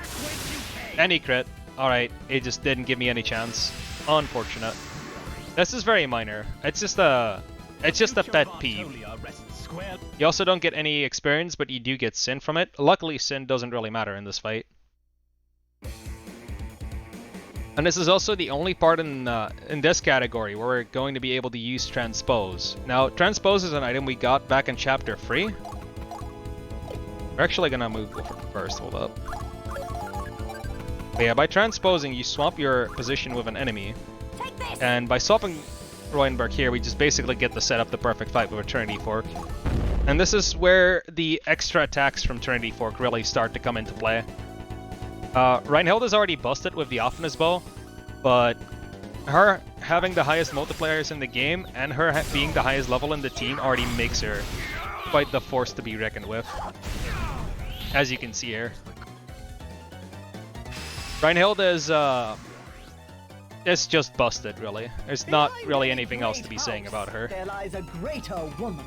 Any crit. Alright, it just didn't give me any chance. Unfortunate. This is very minor. It's just a pet peeve. You also don't get any experience, but you do get sin from it. Luckily, sin doesn't really matter in this fight. And this is also the only part in this category where we're going to be able to use Transpose. Now, Transpose is an item we got back in Chapter 3. We're actually gonna move first, hold up. But yeah, by transposing, you swap your position with an enemy. And by swapping Royenberg here, we just basically get to set up the perfect fight with a Trinity Fork. And this is where the extra attacks from Trinity Fork really start to come into play. Reinhilda's already busted with the Optimus Bow, but her having the highest multipliers in the game and her being the highest level in the team already makes her quite the force to be reckoned with, as you can see here. Reinhilda is just busted, really. There's not really anything else to be saying about her. There lies a greater woman.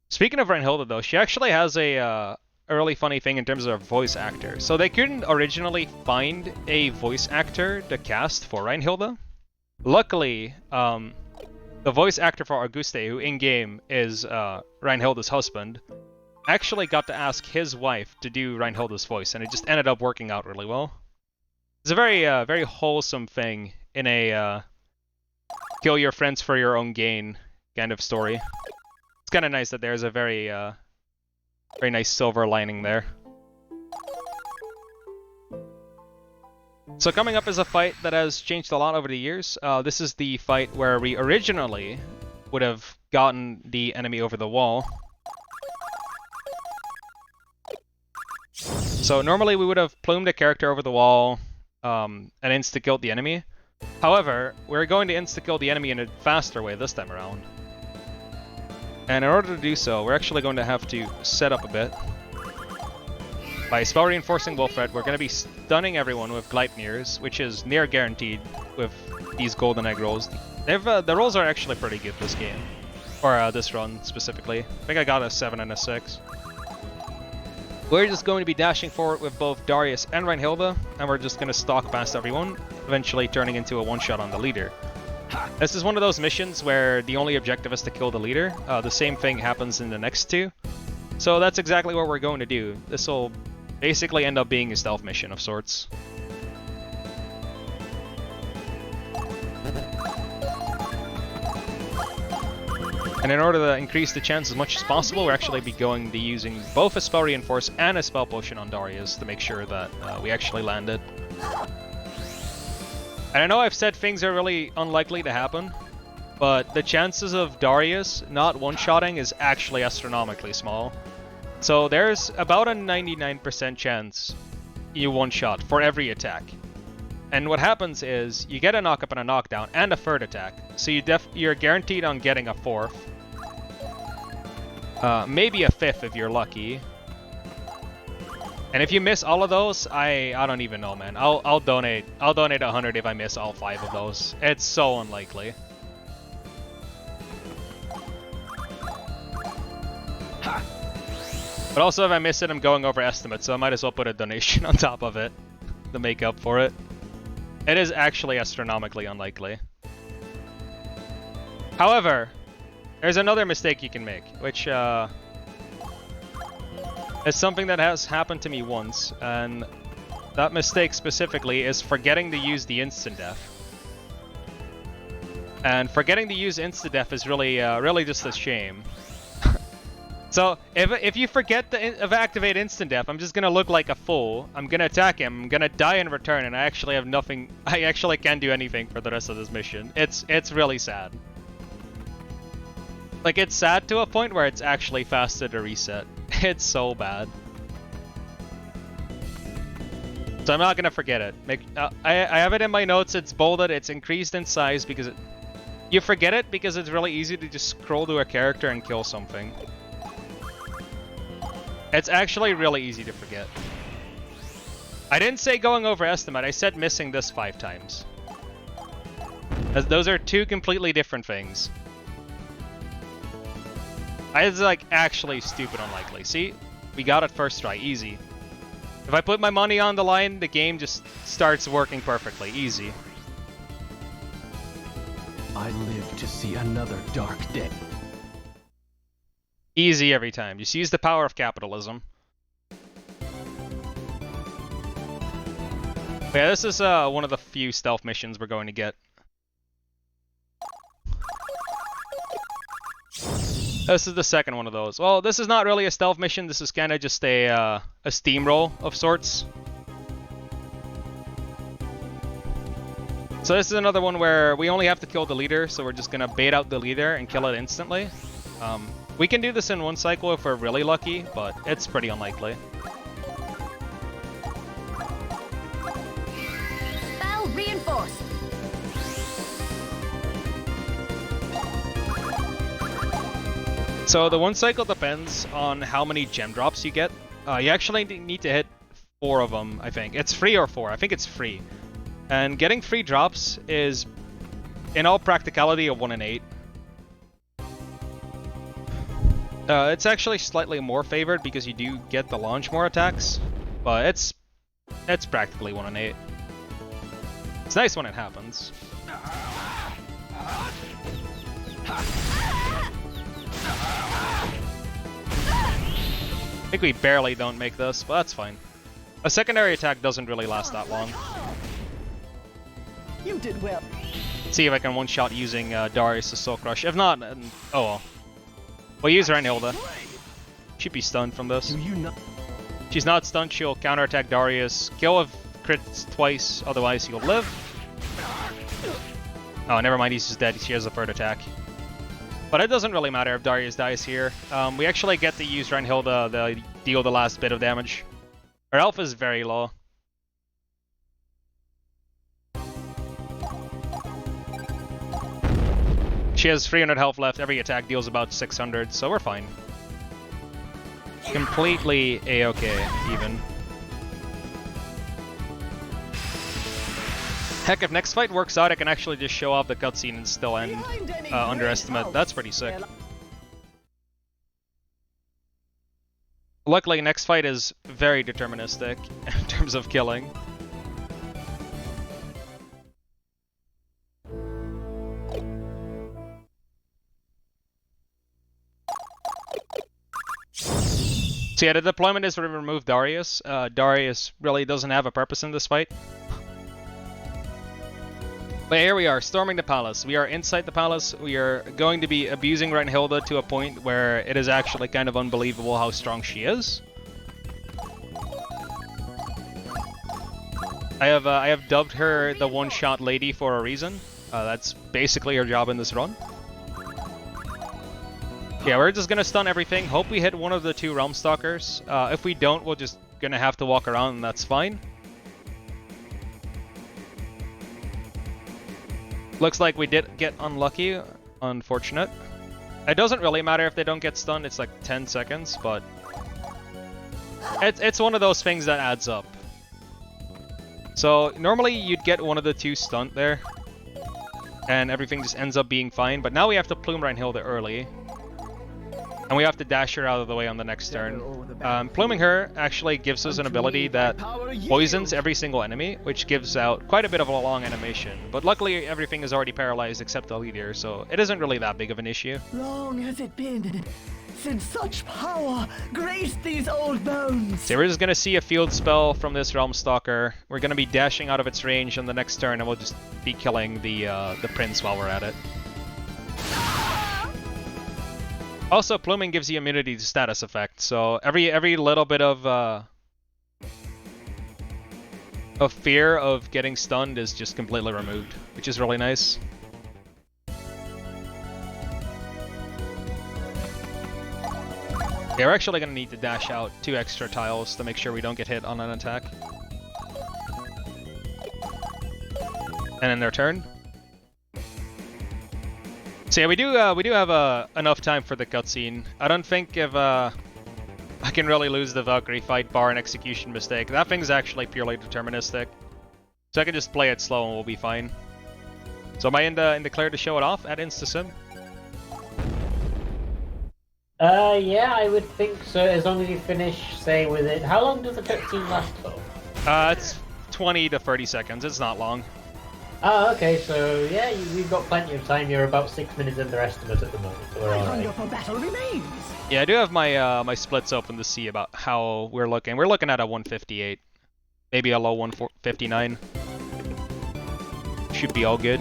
Speaking of Reinhilda, though, she actually has a really funny thing in terms of voice actor. So they couldn't originally find a voice actor to cast for Reinhilda. Luckily, the voice actor for Auguste, who in-game is Reinhilda's husband, actually got to ask his wife to do Reinhilda's voice, and it just ended up working out really well. It's a very, very wholesome thing in a kill your friends for your own gain kind of story. It's kind of nice that there's a very, very nice silver lining there. So coming up is a fight that has changed a lot over the years. This is the fight where we originally would have gotten the enemy over the wall. So normally we would have plumed a character over the wall and insta-killed the enemy. However, we're going to insta-kill the enemy in a faster way this time around. And in order to do so, we're actually going to have to set up a bit. By spell reinforcing Wolfred, we're going to be stunning everyone with Gleipnirs, which is near guaranteed with these golden egg rolls. The rolls are actually pretty good this game. Or this run specifically. I think I got a 7 and a 6. We're just going to be dashing forward with both Darius and Reinhilda, and we're just going to stalk past everyone, eventually turning into a one-shot on the leader. This is one of those missions where the only objective is to kill the leader. The same thing happens in the next two. So that's exactly what we're going to do. This will basically end up being a stealth mission of sorts. And in order to increase the chance as much as possible, we're actually going to be using both a spell reinforce and a spell potion on Darius to make sure that we actually land it. And I know I've said things are really unlikely to happen, but the chances of Darius not one-shotting is actually astronomically small. So there's about a 99% chance you one-shot for every attack. And what happens is you get a knock-up and a knockdown and a third attack. So you're guaranteed on getting a fourth. Maybe a fifth if you're lucky. And if you miss all of those, I don't even know, man. I'll donate 100 if I miss all 5 of those. It's so unlikely. But also if I miss it, I'm going over estimate, so I might as well put a donation on top of it to make up for it. It is actually astronomically unlikely. However, there's another mistake you can make, which is something that has happened to me once, and that mistake specifically is forgetting to use the instant death. And forgetting to use instant death is really just a shame. So if you forget to activate instant death, I'm just gonna look like a fool. I'm gonna attack him. I'm gonna die in return, and I actually have nothing. I actually can't do anything for the rest of this mission. It's really sad. Like, it's sad to a point where it's actually faster to reset. It's so bad. So I'm not gonna forget it. I have it in my notes. It's bolded. It's increased in size because you forget it because it's really easy to just scroll to a character and kill something. It's actually really easy to forget. I didn't say going over estimate, I said missing this 5 times. Those are 2 completely different things. It's like actually stupid unlikely. See? We got it first try, easy. If I put my money on the line, the game just starts working perfectly, easy. I live to see another dark day. Easy every time. Just use the power of capitalism. But yeah, this is one of the few stealth missions we're going to get. This is the second one of those. Well, this is not really a stealth mission. This is kind of just a steamroll of sorts. So this is another one where we only have to kill the leader, so we're just gonna bait out the leader and kill it instantly. We can do this in one cycle if we're really lucky, but it's pretty unlikely. Spell reinforced. So the one cycle depends on how many gem drops you get. You actually need to hit 4 of them, I think. It's 3 or 4. I think it's 3. And getting 3 drops is, in all practicality, a 1 in 8. It's actually slightly more favored because you do get to launch more attacks, but it's practically 1 in 8. It's nice when it happens. I think we barely don't make this, but that's fine. A secondary attack doesn't really last that long. You did well. Let's see if I can one-shot using Darius' Soul Crush. If not, oh well. We'll use her and Hilda. She'd be stunned from this. She's not stunned, she'll counterattack Darius. Kill if crits twice, otherwise he'll live. Oh, never mind, he's just dead. She has a third attack. But it doesn't really matter if Darius dies here. We actually get to use Reinhilda to deal the last bit of damage. Her health is very low. She has 300 health left. Every attack deals about 600, so we're fine. Completely A-okay, even. Heck, if next fight works out, I can actually just show off the cutscene and still end underestimate. That's pretty sick. Luckily, next fight is very deterministic in terms of killing. So yeah, the deployment is to remove Darius. Darius really doesn't have a purpose in this fight. But here we are, storming the palace. We are inside the palace. We are going to be abusing Reinhilda to a point where it is actually kind of unbelievable how strong she is. I have dubbed her the one-shot lady for a reason. That's basically her job in this run. Yeah, we're just gonna stun everything. Hope we hit one of the 2 Realm Stalkers. If we don't, we're just gonna have to walk around, and that's fine. Looks like we did get unlucky. Unfortunate. It doesn't really matter if they don't get stunned. It's like 10 seconds, but it's one of those things that adds up. So normally you'd get one of the two stunned there, and everything just ends up being fine. But now we have to Plume Ryan Hilda early, and we have to dash her out of the way on the next turn. Pluming her actually gives us an ability that poisons every single enemy, which gives out quite a bit of a long animation. But luckily everything is already paralyzed except the leader, so it isn't really that big of an issue. Long has it been since such power graced these old bones. So we're just gonna see a field spell from this Realm Stalker. We're gonna be dashing out of its range on the next turn, and we'll just be killing the Prince while we're at it. Also, pluming gives you immunity to status effect, so every little bit of fear of getting stunned is just completely removed, which is really nice. Yeah, we're actually gonna need to dash out 2 extra tiles to make sure we don't get hit on an attack. And in their turn. So yeah, we do have enough time for the cutscene. I don't think if I can really lose the Valkyrie fight bar an execution mistake. That thing's actually purely deterministic. So I can just play it slow and we'll be fine. So am I in the clear to show it off at InstaSim? Yeah, I would think so, as long as you finish, say, with it. How long does the cutscene last for? It's 20 to 30 seconds. It's not long. Oh, okay, so yeah, we've got plenty of time. You're about 6 minutes underestimate at the moment, so we're My alright. hunger for battle remains. Yeah, I do have my my splits open to see about how we're looking. We're looking at a 158, maybe a low 159. Should be all good.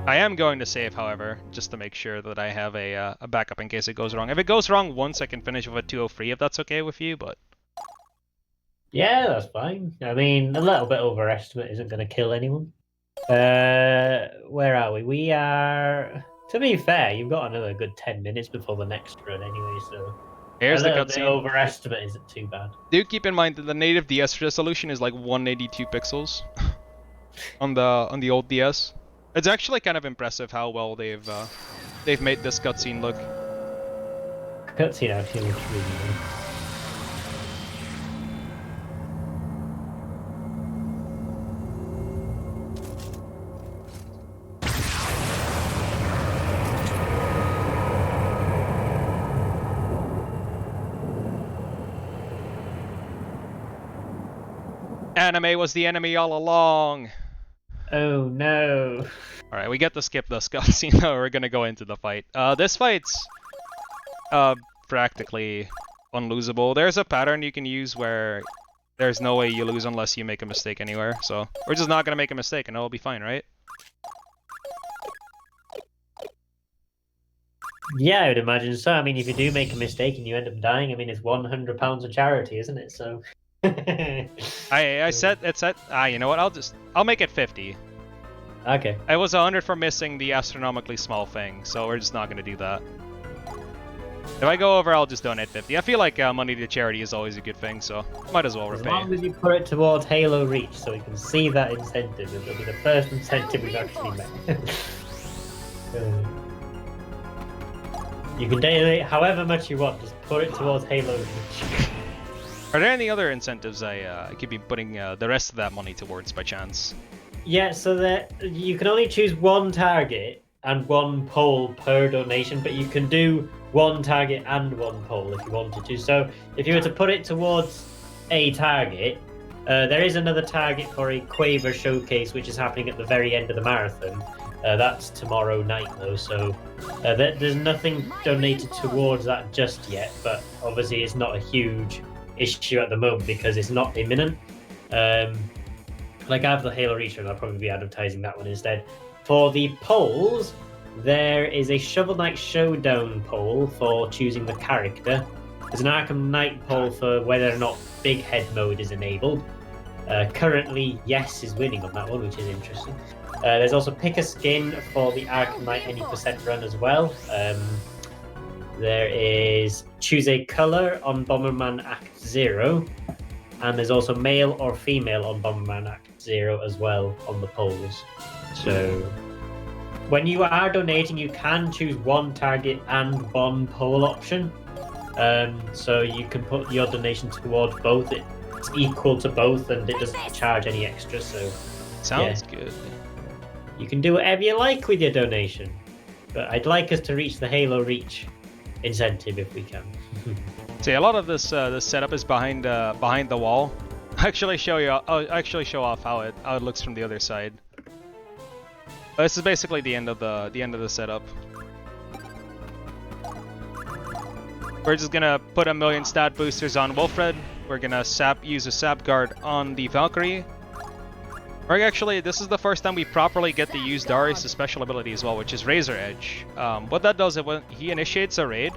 I am going to save, however, just to make sure that I have a backup in case it goes wrong. If it goes wrong once, I can finish with a 203 if that's okay with you, but... Yeah, that's fine. I mean, a little bit overestimate isn't going to kill anyone. Where are we? We are... To be fair, you've got another good 10 minutes before the next run anyway, so... Here's the a little bit cutscene. overestimate isn't too bad. Do keep in mind that the native DS resolution is like 182 pixels on the old DS. It's actually kind of impressive how well they've made this cutscene look. Cutscene actually looks really good. Anime was the enemy all along. Oh no. Alright, we get to skip this cutscene though. We're gonna go into the fight. This fight's practically unlosable. There's a pattern you can use where there's no way you lose unless you make a mistake anywhere. So we're just not gonna make a mistake and it'll be fine, right? Yeah, I would imagine so. I mean, if you do make a mistake and you end up dying, I mean, it's £100 of charity, isn't it? So... I said it's at you know what, I'll make it 50. Okay. I was 100 for missing the astronomically small thing, so we're just not gonna do that. If I go over, I'll just donate 50. I feel like money to charity is always a good thing, so might as well As repay. long as you put it towards Halo Reach, so we can see that incentive, it'll be the first incentive we've actually met. You can donate however much you want, just put it towards Halo Reach. Are there any other incentives I could be putting the rest of that money towards by chance? Yeah, so that you can only choose one target and one poll per donation, but you can do one target and one poll if you wanted to. So if you were to put it towards a target, there is another target for a Quaver showcase, which is happening at the very end of the marathon. That's tomorrow night though, so there's nothing donated towards that just yet, but obviously it's not a huge issue at the moment because it's not imminent. Like I have the Halo Reach and I'll probably be advertising that one instead. For the polls, there is a Shovel Knight Showdown poll for choosing the character. There's an Arkham Knight poll for whether or not Big Head mode is enabled. Currently, yes is winning on that one, which is interesting. There's also Pick a Skin for the Arkham Knight any % run as well. there is choose a color on Bomberman Act 0, and there's also male or female on Bomberman Act 0 as well on the polls. So when you are donating, you can choose one target and one poll option. So you can put your donation towards both. It's equal to both, and it doesn't charge any extra. So Sounds good. you can do whatever you like with your donation. But I'd like us to reach the Halo Reach incentive if we can. See, a lot of this this setup is behind the wall. I'll actually show off how it looks from the other side. This is basically the end of the setup. We're just gonna put 1,000,000 stat boosters on Wilfred. We're gonna use a sap guard on the Valkyrie. Or actually, this is the first time we properly get to use Darius' special ability as well, which is Razor Edge. What that does is when he initiates a raid,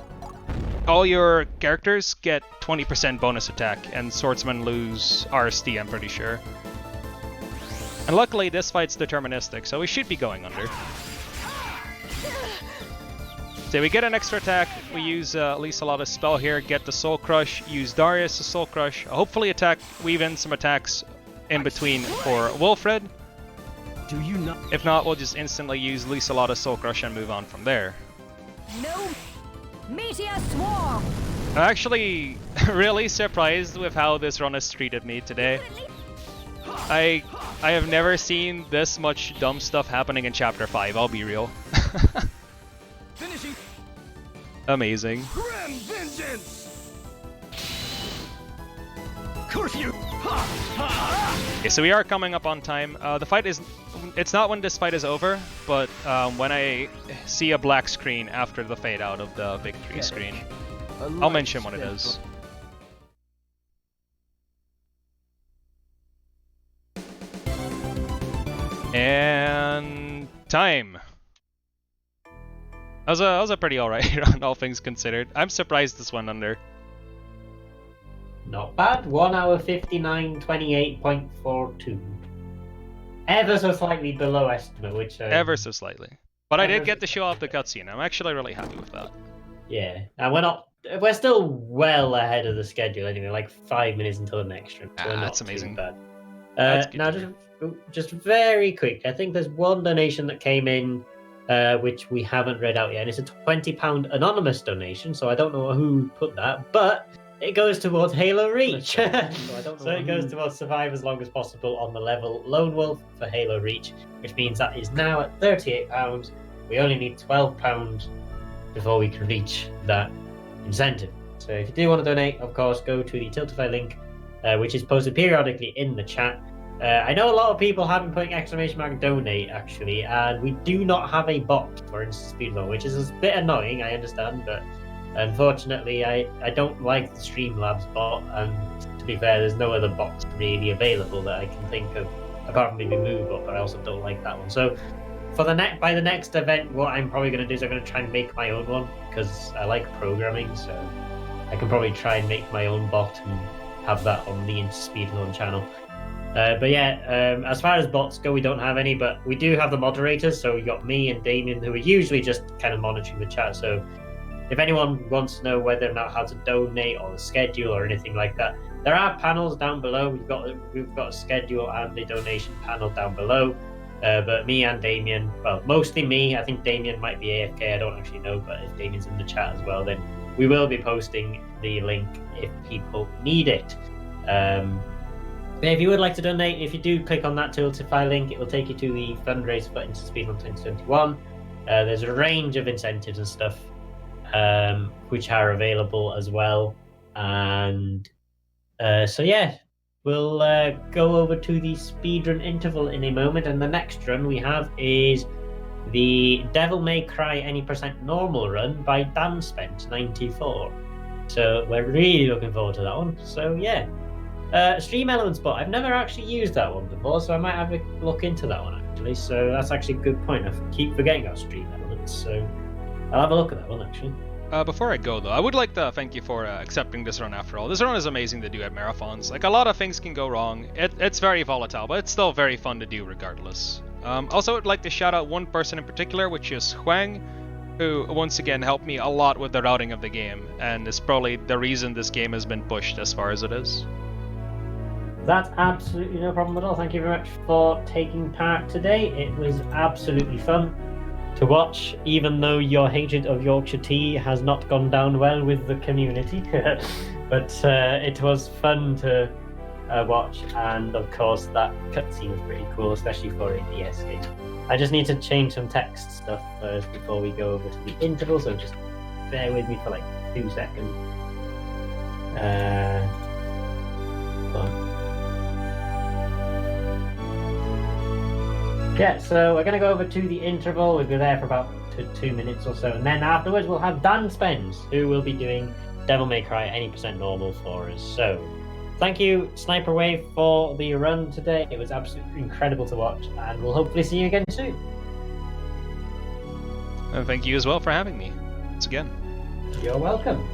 all your characters get 20% bonus attack, and Swordsmen lose RSD, I'm pretty sure. And luckily, this fight's deterministic, so we should be going under. So we get an extra attack, we use Lieselada's spell here, get the Soul Crush, use Darius' Soul Crush, hopefully weave in some attacks in between for Wilfred. Do you not? If not, we'll just instantly use Lieselada's Soul Crush and move on from there. No Meteor Swarm! I'm actually really surprised with how this run has treated me today. I have never seen this much dumb stuff happening in Chapter 5, I'll be real. Finishing. Amazing. Grand vengeance. Curfew. Okay, so we are coming up on time. The fight is... It's not when this fight is over, but when I see a black screen after the fade out of the victory screen. I'll mention what it is. And... time. That was a pretty alright run, all things considered. I'm surprised this went under. Not bad. 1 hour 59:28.42. Ever so slightly below estimate, which Ever so slightly. But I did get to show off the cutscene. I'm actually really happy with that. Yeah, and we're still well ahead of the schedule anyway, like 5 minutes until the next room. So That's amazing. Bad. That's good Now, just very quick, I think there's one donation that came in which we haven't read out yet, and it's a £20 anonymous donation, so I don't know who put that, but it goes towards Halo Reach. So it goes towards survive as long as possible on the level Lone Wolf for Halo Reach, which means that is now at £38. We only need £12 before we can reach that incentive. So if you do want to donate, of course, go to the Tiltify link, which is posted periodically in the chat. I know a lot of people have been putting ~ donate actually, and we do not have a bot for InstaSpeedathon, which is a bit annoying, I understand, but unfortunately I don't like the Streamlabs bot, and to be fair, there's no other bots really available that I can think of, apart from maybe MoveUp, but I also don't like that one. So for by the next event, what I'm probably going to do is I'm going to try and make my own one, because I like programming, so I can probably try and make my own bot and have that on the InstaSpeedathon channel. But yeah, as far as bots go, we don't have any, but we do have the moderators. So we got me and Damien, who are usually just kind of monitoring the chat. So if anyone wants to know whether or not how to donate or the schedule or anything like that, there are panels down below. We've got a schedule and a donation panel down below. But me and Damien, well, mostly me. I think Damien might be AFK. I don't actually know, but if Damien's in the chat as well, then we will be posting the link if people need it. If you would like to donate, if you do click on that Tiltify link, it will take you to the fundraiser for InstaSpeedathon 2021. There's a range of incentives and stuff which are available as well. And so yeah, we'll go over to the speedrun interval in a moment. And the next run we have is the Devil May Cry Any Percent Normal run by Dan Spent 94. So we're really looking forward to that one. So yeah. Stream Elements bot. I've never actually used that one before, so I might have a look into that one actually. So that's actually a good point. I keep forgetting about Stream Elements, so I'll have a look at that one actually. Before I go though, I would like to thank you for accepting this run after all. This run is amazing to do at marathons. Like, a lot of things can go wrong. It's very volatile, but it's still very fun to do regardless. Also, I'd like to shout out one person in particular, which is Huang. who once again helped me a lot with the routing of the game, and is probably the reason this game has been pushed as far as it is. That's absolutely no problem at all. Thank you very much for taking part today. It was absolutely fun to watch, even though your hatred of Yorkshire tea has not gone down well with the community. But it was fun to watch, and of course that cutscene was pretty cool, especially for a DS game. I just need to change some text stuff first before we go over to the interval, so just bear with me for like 2 seconds. Yeah, so we're going to go over to the interval. We'll be there for about 2 minutes or so, and then afterwards we'll have Dan Spence, who will be doing Devil May Cry 80% normal for us. So, thank you, Sniperwave, for the run today. It was absolutely incredible to watch, and we'll hopefully see you again soon. And thank you as well for having me once again. You're welcome.